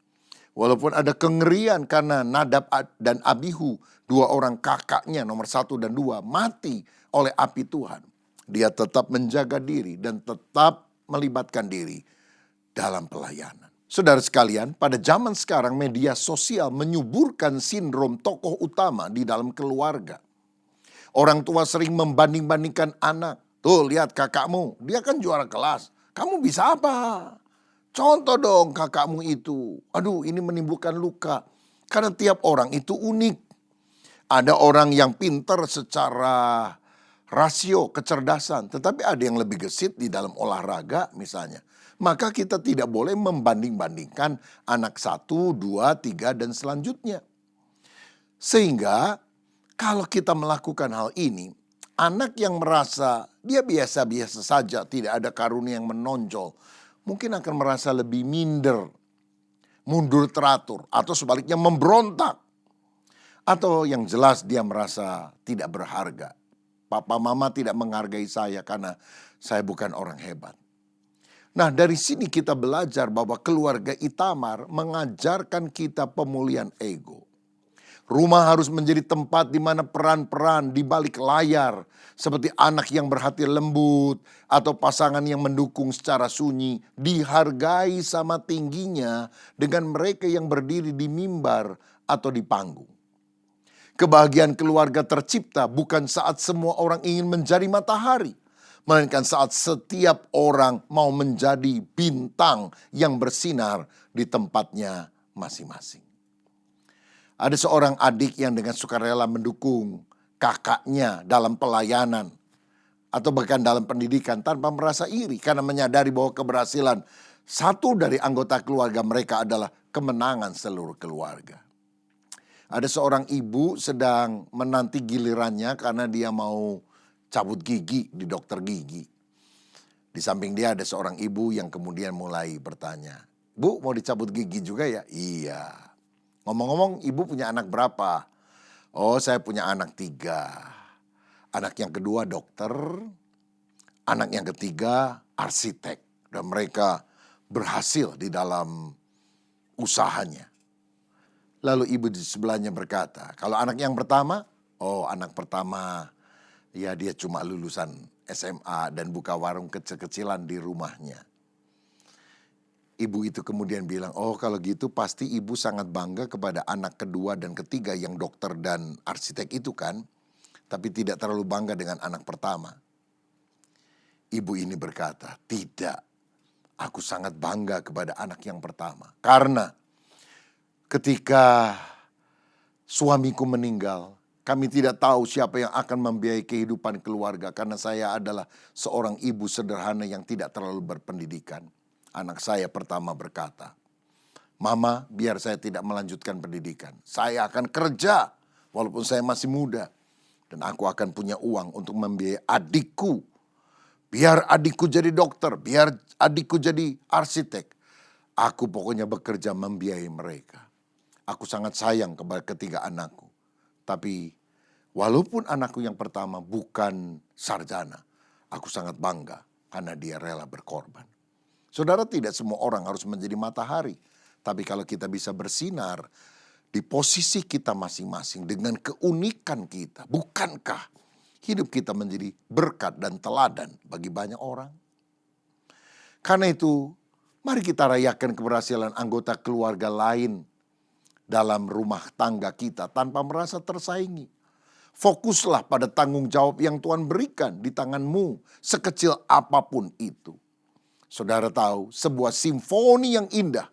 Walaupun ada kengerian karena Nadab dan Abihu, dua orang kakaknya nomor 1 dan 2 mati oleh api Tuhan. Dia tetap menjaga diri dan tetap melibatkan diri dalam pelayanan. Saudara sekalian, pada zaman sekarang media sosial menyuburkan sindrom tokoh utama di dalam keluarga. Orang tua sering membanding-bandingkan anak. Tuh lihat kakakmu, dia kan juara kelas. Kamu bisa apa? Contoh dong kakakmu itu. Aduh, ini menimbulkan luka. Karena tiap orang itu unik. Ada orang yang pintar secara rasio kecerdasan, tetapi ada yang lebih gesit di dalam olahraga misalnya. Maka kita tidak boleh membanding-bandingkan anak 1, 2, 3 dan selanjutnya. Sehingga kalau kita melakukan hal ini, anak yang merasa dia biasa-biasa saja, tidak ada karunia yang menonjol, mungkin akan merasa lebih minder, mundur teratur, atau sebaliknya memberontak. Atau yang jelas dia merasa tidak berharga. Papa mama tidak menghargai saya karena saya bukan orang hebat. Nah, dari sini kita belajar bahwa keluarga Itamar mengajarkan kita pemulihan ego. Rumah harus menjadi tempat di mana peran-peran di balik layar, seperti anak yang berhati lembut atau pasangan yang mendukung secara sunyi, dihargai sama tingginya dengan mereka yang berdiri di mimbar atau di panggung. Kebahagiaan keluarga tercipta bukan saat semua orang ingin menjadi matahari, melainkan saat setiap orang mau menjadi bintang yang bersinar di tempatnya masing-masing. Ada seorang adik yang dengan sukarela mendukung kakaknya dalam pelayanan atau bahkan dalam pendidikan tanpa merasa iri karena menyadari bahwa keberhasilan satu dari anggota keluarga mereka adalah kemenangan seluruh keluarga. Ada seorang ibu sedang menanti gilirannya karena dia mau cabut gigi di dokter gigi. Di samping dia ada seorang ibu yang kemudian mulai bertanya, "Bu, mau dicabut gigi juga ya?" "Iya." "Ngomong-ngomong, ibu punya anak berapa?" "Oh, saya punya anak 3. Anak yang kedua dokter, anak yang ketiga arsitek. Dan mereka berhasil di dalam usahanya." Lalu ibu di sebelahnya berkata, "Kalau anak yang pertama?" "Oh, anak pertama ya dia cuma lulusan SMA dan buka warung kecil-kecilan di rumahnya." Ibu itu kemudian bilang, "Oh, kalau gitu pasti ibu sangat bangga kepada anak kedua dan ketiga yang dokter dan arsitek itu kan? Tapi tidak terlalu bangga dengan anak pertama." Ibu ini berkata, "Tidak, aku sangat bangga kepada anak yang pertama. Karena ketika suamiku meninggal, kami tidak tahu siapa yang akan membiayai kehidupan keluarga karena saya adalah seorang ibu sederhana yang tidak terlalu berpendidikan." Anak saya pertama berkata, "Mama, biar saya tidak melanjutkan pendidikan. Saya akan kerja walaupun saya masih muda. Dan aku akan punya uang untuk membiayai adikku. Biar adikku jadi dokter, biar adikku jadi arsitek. Aku pokoknya bekerja membiayai mereka. Aku sangat sayang kepada ketiga anakku. Tapi walaupun anakku yang pertama bukan sarjana, aku sangat bangga karena dia rela berkorban." Saudara, tidak semua orang harus menjadi matahari. Tapi kalau kita bisa bersinar di posisi kita masing-masing dengan keunikan kita, bukankah hidup kita menjadi berkat dan teladan bagi banyak orang? Karena itu, mari kita rayakan keberhasilan anggota keluarga lain dalam rumah tangga kita tanpa merasa tersaingi. Fokuslah pada tanggung jawab yang Tuhan berikan di tanganmu, sekecil apapun itu. Saudara tahu, sebuah simfoni yang indah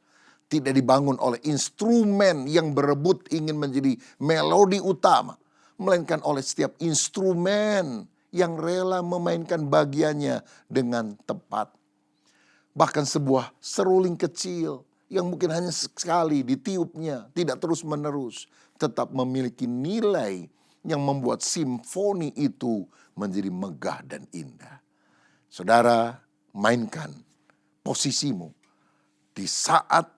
tidak dibangun oleh instrumen yang berebut ingin menjadi melodi utama, melainkan oleh setiap instrumen yang rela memainkan bagiannya dengan tepat. Bahkan sebuah seruling kecil yang mungkin hanya sekali ditiupnya, tidak terus-menerus, tetap memiliki nilai yang membuat simfoni itu menjadi megah dan indah. Saudara, mainkan posisimu di saat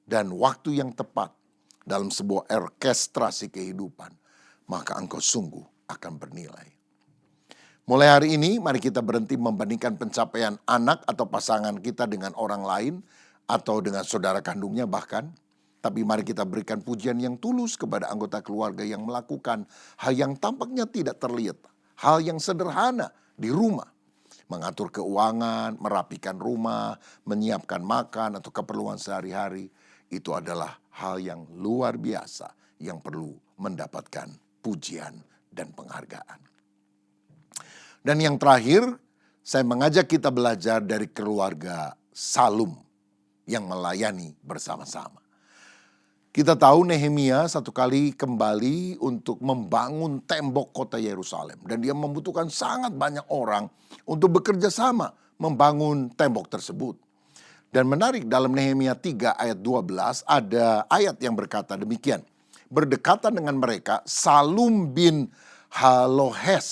dan waktu yang tepat dalam sebuah orkestrasi kehidupan, maka engkau sungguh akan bernilai. Mulai hari ini, mari kita berhenti membandingkan pencapaian anak atau pasangan kita dengan orang lain atau dengan saudara kandungnya bahkan. Tapi mari kita berikan pujian yang tulus kepada anggota keluarga yang melakukan hal yang tampaknya tidak terlihat. Hal yang sederhana di rumah. Mengatur keuangan, merapikan rumah, menyiapkan makan atau keperluan sehari-hari. Itu adalah hal yang luar biasa yang perlu mendapatkan pujian dan penghargaan. Dan yang terakhir, saya mengajak kita belajar dari keluarga Salum yang melayani bersama-sama. Kita tahu Nehemia satu kali kembali untuk membangun tembok kota Yerusalem. Dan dia membutuhkan sangat banyak orang untuk bekerja sama membangun tembok tersebut. Dan menarik dalam Nehemia 3 ayat 12 ada ayat yang berkata demikian. Berdekatan dengan mereka Salum bin Halohes,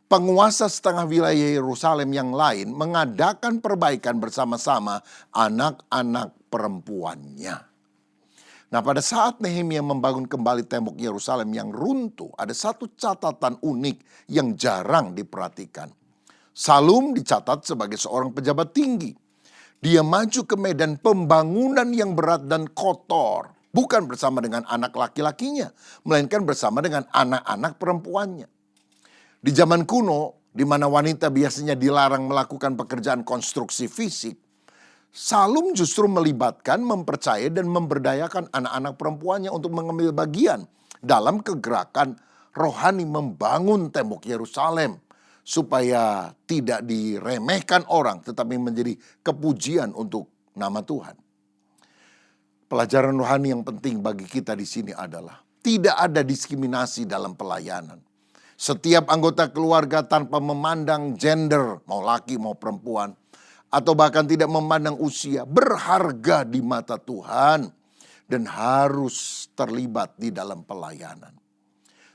penguasa setengah wilayah Yerusalem yang lain, mengadakan perbaikan bersama-sama anak-anak perempuannya. Nah, pada saat Nehemia membangun kembali tembok Yerusalem yang runtuh, ada satu catatan unik yang jarang diperhatikan. Salum dicatat sebagai seorang pejabat tinggi. Dia maju ke medan pembangunan yang berat dan kotor, bukan bersama dengan anak laki-lakinya, melainkan bersama dengan anak-anak perempuannya. Di zaman kuno, di mana wanita biasanya dilarang melakukan pekerjaan konstruksi fisik, Salum justru melibatkan, mempercayai dan memberdayakan anak-anak perempuannya untuk mengambil bagian dalam kegerakan rohani membangun tembok Yerusalem supaya tidak diremehkan orang tetapi menjadi kepujian untuk nama Tuhan. Pelajaran rohani yang penting bagi kita di sini adalah tidak ada diskriminasi dalam pelayanan. Setiap anggota keluarga tanpa memandang gender, mau laki mau perempuan, atau bahkan tidak memandang usia, berharga di mata Tuhan dan harus terlibat di dalam pelayanan.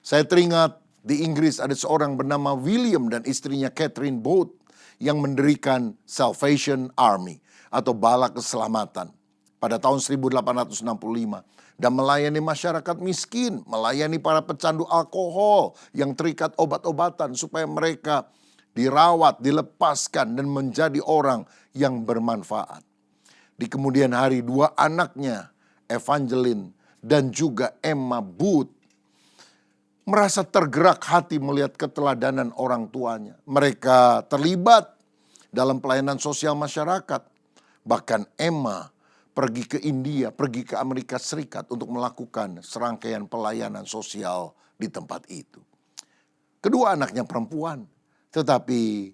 Saya teringat di Inggris ada seorang bernama William dan istrinya Catherine Booth yang mendirikan Salvation Army atau Bala Keselamatan pada tahun 1865. Dan melayani masyarakat miskin, melayani para pecandu alkohol yang terikat obat-obatan supaya mereka dirawat, dilepaskan dan menjadi orang yang bermanfaat. Di kemudian hari 2 anaknya, Evangeline dan juga Emma Booth, merasa tergerak hati melihat keteladanan orang tuanya. Mereka terlibat dalam pelayanan sosial masyarakat. Bahkan Emma pergi ke India, pergi ke Amerika Serikat untuk melakukan serangkaian pelayanan sosial di tempat itu. Kedua anaknya perempuan, tetapi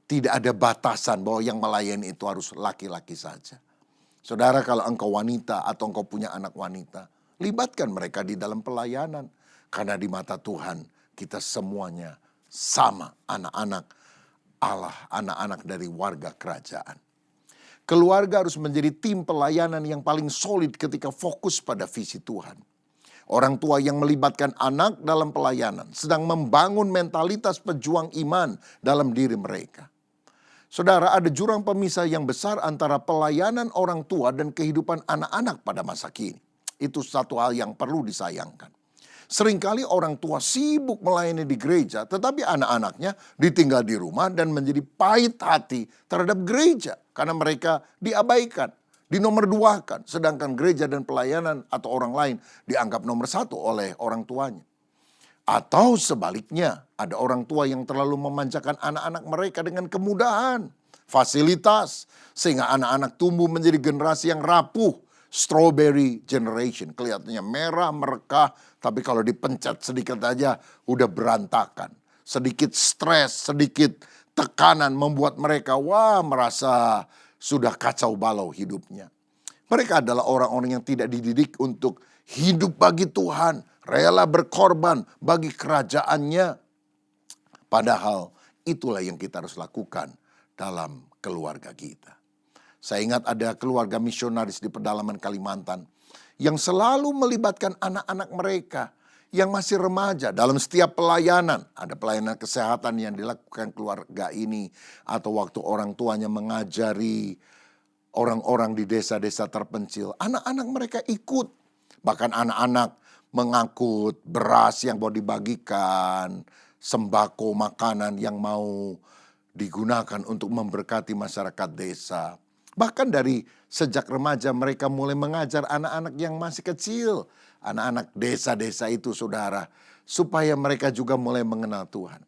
tidak ada batasan bahwa yang melayani itu harus laki-laki saja. Saudara, kalau engkau wanita atau engkau punya anak wanita, libatkan mereka di dalam pelayanan. Karena di mata Tuhan kita semuanya sama, anak-anak Allah, anak-anak dari warga kerajaan. Keluarga harus menjadi tim pelayanan yang paling solid ketika fokus pada visi Tuhan. Orang tua yang melibatkan anak dalam pelayanan sedang membangun mentalitas pejuang iman dalam diri mereka. Saudara, ada jurang pemisah yang besar antara pelayanan orang tua dan kehidupan anak-anak pada masa kini. Itu satu hal yang perlu disayangkan. Seringkali orang tua sibuk melayani di gereja, tetapi anak-anaknya ditinggal di rumah dan menjadi pahit hati terhadap gereja. Karena mereka diabaikan, dinomorduakan. Sedangkan gereja dan pelayanan atau orang lain dianggap nomor 1 oleh orang tuanya. Atau sebaliknya, ada orang tua yang terlalu memanjakan anak-anak mereka dengan kemudahan, fasilitas. Sehingga anak-anak tumbuh menjadi generasi yang rapuh. Strawberry generation, kelihatannya merah, merekah, tapi kalau dipencet sedikit aja udah berantakan. Sedikit stres, sedikit tekanan membuat mereka merasa sudah kacau balau hidupnya. Mereka adalah orang-orang yang tidak dididik untuk hidup bagi Tuhan, rela berkorban bagi kerajaannya. Padahal itulah yang kita harus lakukan dalam keluarga kita. Saya ingat ada keluarga misionaris di pedalaman Kalimantan yang selalu melibatkan anak-anak mereka yang masih remaja dalam setiap pelayanan. Ada pelayanan kesehatan yang dilakukan keluarga ini atau waktu orang tuanya mengajari orang-orang di desa-desa terpencil, anak-anak mereka ikut. Bahkan anak-anak mengangkut beras yang mau dibagikan, sembako, makanan yang mau digunakan untuk memberkati masyarakat desa. Bahkan dari sejak remaja mereka mulai mengajar anak-anak yang masih kecil, anak-anak desa-desa itu saudara, supaya mereka juga mulai mengenal Tuhan.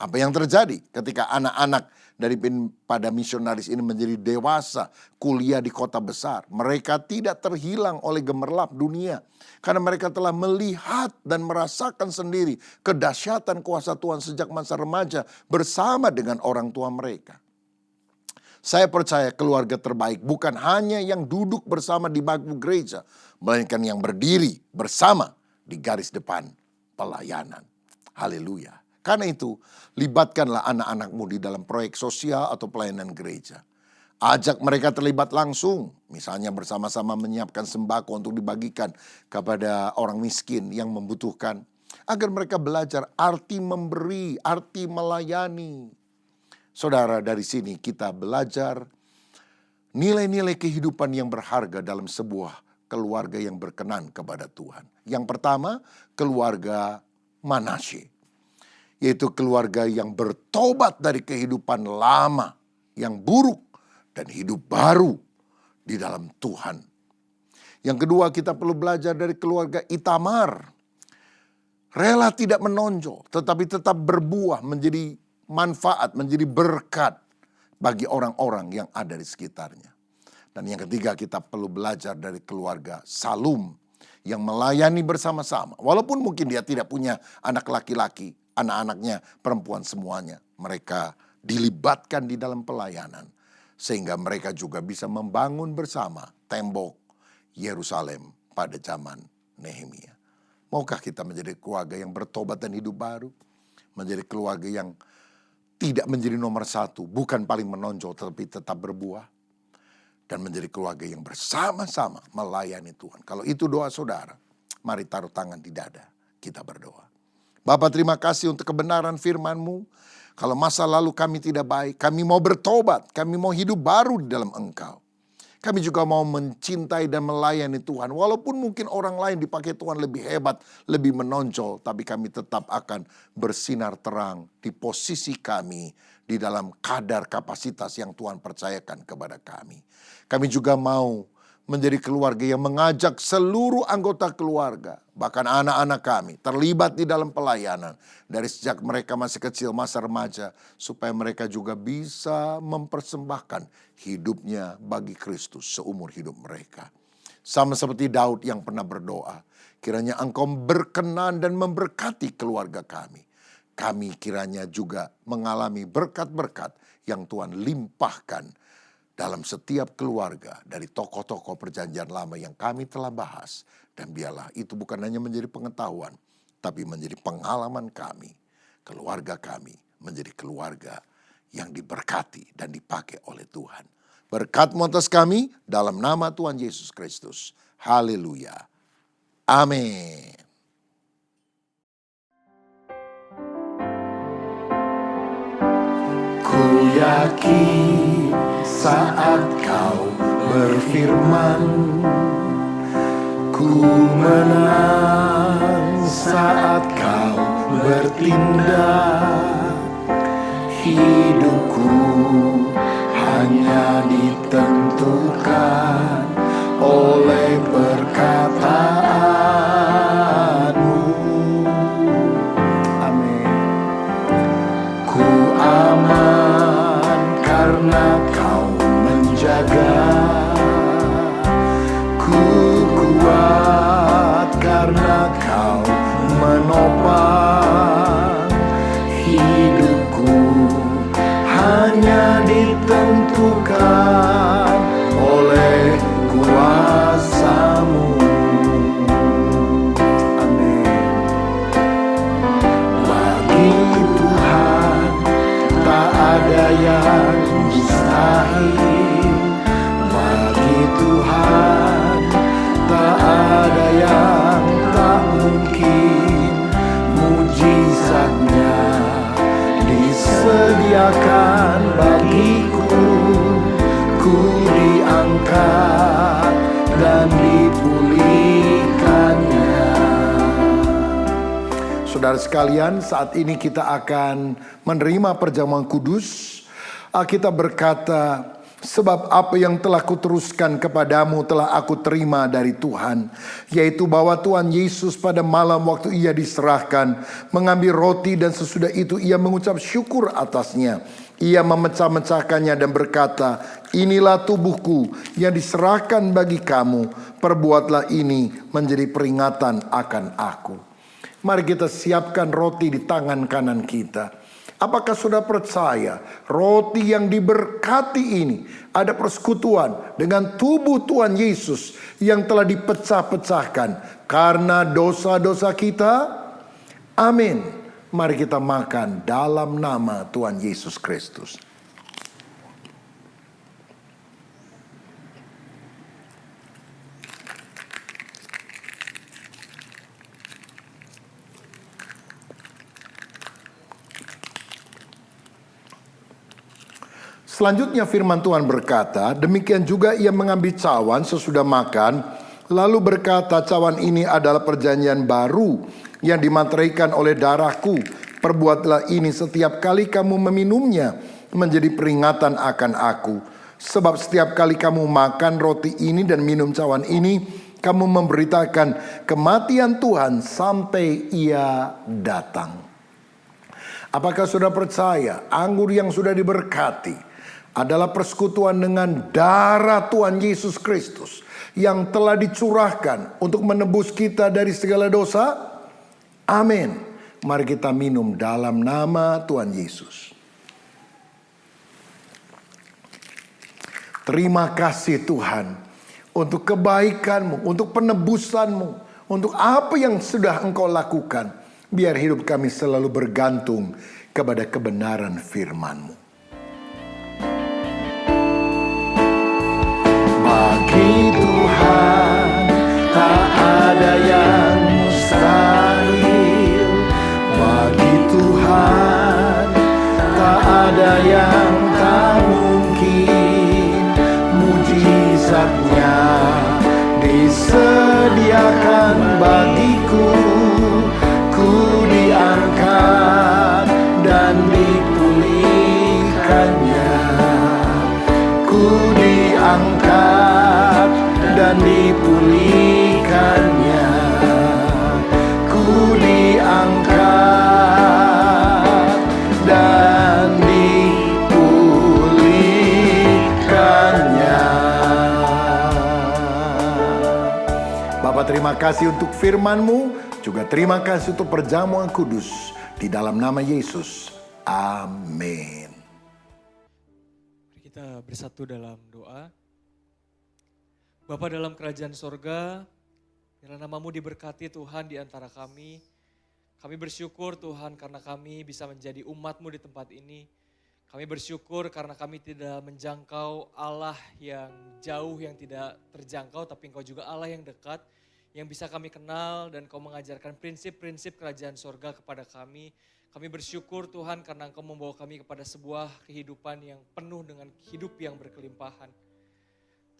Apa yang terjadi ketika anak-anak daripada misionaris ini menjadi dewasa, kuliah di kota besar? Mereka tidak terhilang oleh gemerlap dunia. Karena mereka telah melihat dan merasakan sendiri kedahsyatan kuasa Tuhan sejak masa remaja bersama dengan orang tua mereka. Saya percaya keluarga terbaik bukan hanya yang duduk bersama di bangku gereja, melainkan yang berdiri bersama di garis depan pelayanan. Haleluya. Karena itu, libatkanlah anak-anakmu di dalam proyek sosial atau pelayanan gereja. Ajak mereka terlibat langsung, misalnya bersama-sama menyiapkan sembako untuk dibagikan kepada orang miskin yang membutuhkan. Agar mereka belajar arti memberi, arti melayani. Saudara, dari sini kita belajar nilai-nilai kehidupan yang berharga dalam sebuah keluarga yang berkenan kepada Tuhan. Yang pertama, keluarga Manasye. Yaitu keluarga yang bertobat dari kehidupan lama yang buruk dan hidup baru di dalam Tuhan. Yang kedua, kita perlu belajar dari keluarga Itamar. Rela tidak menonjol, tetapi tetap berbuah menjadi manfaat, menjadi berkat bagi orang-orang yang ada di sekitarnya. Dan yang ketiga, kita perlu belajar dari keluarga Salum yang melayani bersama-sama. Walaupun mungkin dia tidak punya anak laki-laki, anak-anaknya perempuan semuanya. Mereka dilibatkan di dalam pelayanan. Sehingga mereka juga bisa membangun bersama tembok Yerusalem pada zaman Nehemia. Maukah kita menjadi keluarga yang bertobat dan hidup baru? Menjadi keluarga yang tidak menjadi nomor satu, bukan paling menonjol tetapi tetap berbuah. Dan menjadi keluarga yang bersama-sama melayani Tuhan. Kalau itu doa saudara, mari taruh tangan di dada, kita berdoa. Bapa, terima kasih untuk kebenaran firman-Mu. Kalau masa lalu kami tidak baik, kami mau bertobat, kami mau hidup baru di dalam Engkau. Kami juga mau mencintai dan melayani Tuhan. Walaupun mungkin orang lain dipakai Tuhan lebih hebat, lebih menonjol, tapi kami tetap akan bersinar terang di posisi kami, di dalam kadar kapasitas yang Tuhan percayakan kepada kami. Kami juga mau menjadi keluarga yang mengajak seluruh anggota keluarga, bahkan anak-anak kami terlibat di dalam pelayanan dari sejak mereka masih kecil, masa remaja, supaya mereka juga bisa mempersembahkan hidupnya bagi Kristus seumur hidup mereka. Sama seperti Daud yang pernah berdoa, kiranya Engkau berkenan dan memberkati keluarga kami. Kami kiranya juga mengalami berkat-berkat yang Tuhan limpahkan dalam setiap keluarga dari tokoh-tokoh perjanjian lama yang kami telah bahas. Dan biarlah itu bukan hanya menjadi pengetahuan, tapi menjadi pengalaman kami. Keluarga kami menjadi keluarga yang diberkati dan dipakai oleh Tuhan. Berkat-Mu atas kami dalam nama Tuhan Yesus Kristus. Haleluya. Amin. Ku yakin saat Kau berfirman, ku menang saat Kau bertindak. Hidupku hanya ditentukan oleh perkataan-Mu. Amin. Ku aman karena Kau menjaga, ku kuat karena Kau menopang. Hidupku hanya ditentukan oleh kuasa-Mu. Amin. Bagi Tuhan tak ada yang mustahil. Bagi Tuhan tak ada yang tak mungkin. Mujizat saudara sekalian, saat ini kita akan menerima perjamuan kudus. Alkitab berkata, sebab apa yang telah kuteruskan kepadamu telah aku terima dari Tuhan, yaitu bahwa Tuhan Yesus pada malam waktu ia diserahkan, mengambil roti dan sesudah itu ia mengucap syukur atasnya. Ia memecah-mecahkannya dan berkata, inilah tubuhku yang diserahkan bagi kamu, perbuatlah ini menjadi peringatan akan aku. Mari kita siapkan roti di tangan kanan kita. Apakah sudah percaya roti yang diberkati ini ada persekutuan dengan tubuh Tuhan Yesus yang telah dipecah-pecahkan karena dosa-dosa kita? Amin. Mari kita makan dalam nama Tuhan Yesus Kristus. Selanjutnya firman Tuhan berkata, demikian juga ia mengambil cawan sesudah makan, lalu berkata, cawan ini adalah perjanjian baru yang dimateraikan oleh darahku. Perbuatlah ini setiap kali kamu meminumnya menjadi peringatan akan aku. Sebab setiap kali kamu makan roti ini dan minum cawan ini, kamu memberitakan kematian Tuhan sampai ia datang. Apakah sudah percaya anggur yang sudah diberkati adalah persekutuan dengan darah Tuhan Yesus Kristus yang telah dicurahkan untuk menebus kita dari segala dosa? Amin. Mari kita minum dalam nama Tuhan Yesus. Terima kasih Tuhan untuk kebaikan-Mu, untuk penebusan-Mu, untuk apa yang sudah Engkau lakukan. Biar hidup kami selalu bergantung kepada kebenaran firman-Mu. Bagi Tuhan tak ada yang mustahil. Bagi Tuhan tak ada yang tak mungkin. Mujizatnya disediakan bagiku. Ku diangkat dan dipulihkannya. Ku diangkat dan dipulihkannya. Ku diangkat dan dipulihkannya. Bapa, terima kasih untuk firman-Mu, juga terima kasih untuk perjamuan kudus. Di dalam nama Yesus, amin. Kita bersatu dalam doa. Bapa dalam kerajaan sorga, biarlah namamu diberkati Tuhan di antara kami. Kami bersyukur Tuhan karena kami bisa menjadi umat-Mu di tempat ini. Kami bersyukur karena kami tidak menjangkau Allah yang jauh, yang tidak terjangkau, tapi Engkau juga Allah yang dekat, yang bisa kami kenal dan Engkau mengajarkan prinsip-prinsip kerajaan sorga kepada kami. Kami bersyukur Tuhan karena Engkau membawa kami kepada sebuah kehidupan yang penuh dengan hidup yang berkelimpahan.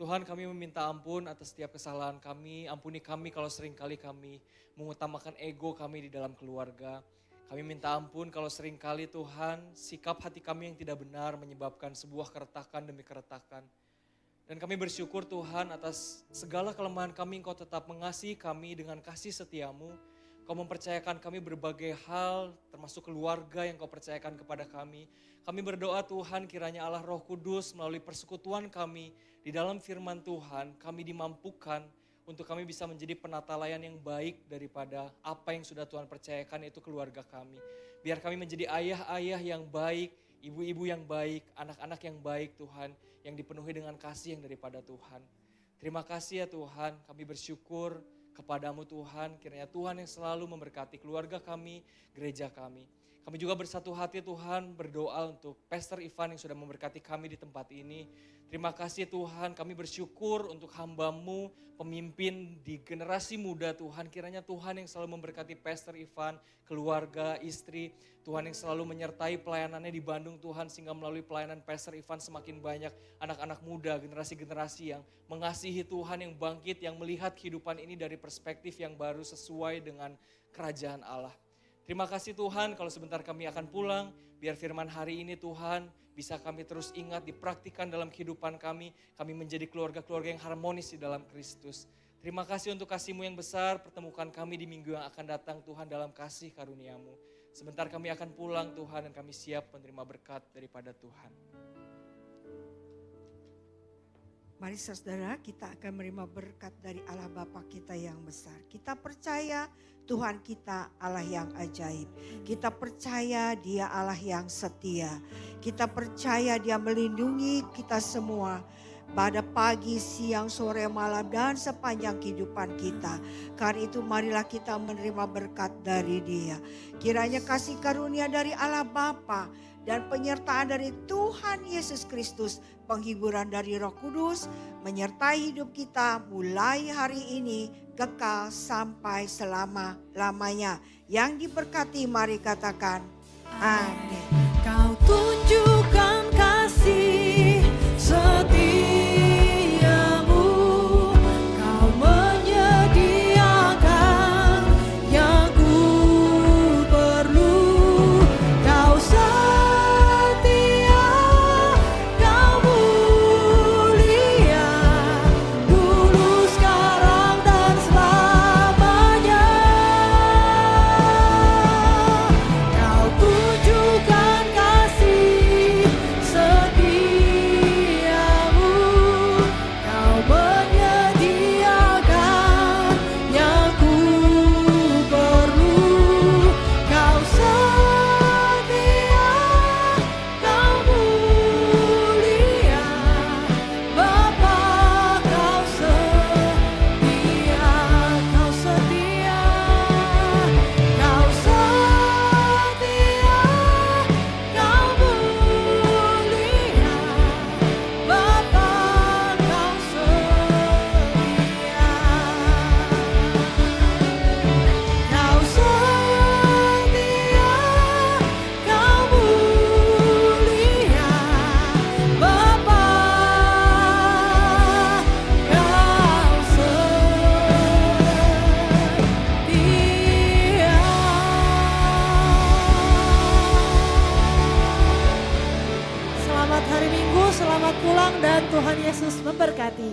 Tuhan, kami meminta ampun atas setiap kesalahan kami. Ampuni kami kalau seringkali kami mengutamakan ego kami di dalam keluarga. Kami minta ampun kalau seringkali Tuhan sikap hati kami yang tidak benar menyebabkan sebuah keretakan demi keretakan. Dan kami bersyukur Tuhan atas segala kelemahan kami, Engkau tetap mengasihi kami dengan kasih setia-Mu. Kau mempercayakan kami berbagai hal, termasuk keluarga yang Kau percayakan kepada kami. Kami berdoa Tuhan, kiranya Allah Roh Kudus melalui persekutuan kami di dalam firman Tuhan, kami dimampukan untuk kami bisa menjadi penata layan yang baik daripada apa yang sudah Tuhan percayakan, yaitu keluarga kami. Biar kami menjadi ayah-ayah yang baik, ibu-ibu yang baik, anak-anak yang baik Tuhan, yang dipenuhi dengan kasih yang daripada Tuhan. Terima kasih ya Tuhan, kami bersyukur kepadamu Tuhan, kiranya Tuhan yang selalu memberkati keluarga kami, gereja kami. Kami juga bersatu hati Tuhan berdoa untuk Pastor Ivan yang sudah memberkati kami di tempat ini. Terima kasih Tuhan, kami bersyukur untuk hamba-Mu, pemimpin di generasi muda Tuhan. Kiranya Tuhan yang selalu memberkati Pastor Ivan, keluarga, istri. Tuhan yang selalu menyertai pelayanannya di Bandung Tuhan, sehingga melalui pelayanan Pastor Ivan semakin banyak anak-anak muda, generasi-generasi yang mengasihi Tuhan, yang bangkit, yang melihat kehidupan ini dari perspektif yang baru sesuai dengan kerajaan Allah. Terima kasih Tuhan kalau sebentar kami akan pulang, biar firman hari ini Tuhan bisa kami terus ingat, dipraktikkan dalam kehidupan kami menjadi keluarga-keluarga yang harmonis di dalam Kristus. Terima kasih untuk kasih-Mu yang besar, pertemukan kami di minggu yang akan datang Tuhan dalam kasih karunia-Mu. Sebentar kami akan pulang Tuhan dan kami siap menerima berkat daripada Tuhan. Mari saudara, kita akan menerima berkat dari Allah Bapa kita yang besar. Kita percaya Tuhan kita Allah yang ajaib. Kita percaya Dia Allah yang setia. Kita percaya Dia melindungi kita semua pada pagi, siang, sore, malam, dan sepanjang kehidupan kita. Karena itu marilah kita menerima berkat dari Dia. Kiranya kasih karunia dari Allah Bapa dan penyertaan dari Tuhan Yesus Kristus, penghiburan dari Roh Kudus, menyertai hidup kita mulai hari ini, kekal sampai selama-lamanya. Yang diberkati mari katakan amin. Kau tunjukkan kasih setiamu, kau menyediakan yang ku perlu, kau setia, kau mulia, dulu, sekarang, dan selamanya. Kau tunjukkan kasih setiamu, kau menyediakan yang ku perlu, kau setia, kau mulia, Bapa, kau setia, kau setia, kau setia, kau mulia, Bapa, kau setia, kau setia, kau mulia, Bapa, kau setia. Selamat hari Minggu, selamat pulang, dan Tuhan Yesus memberkati.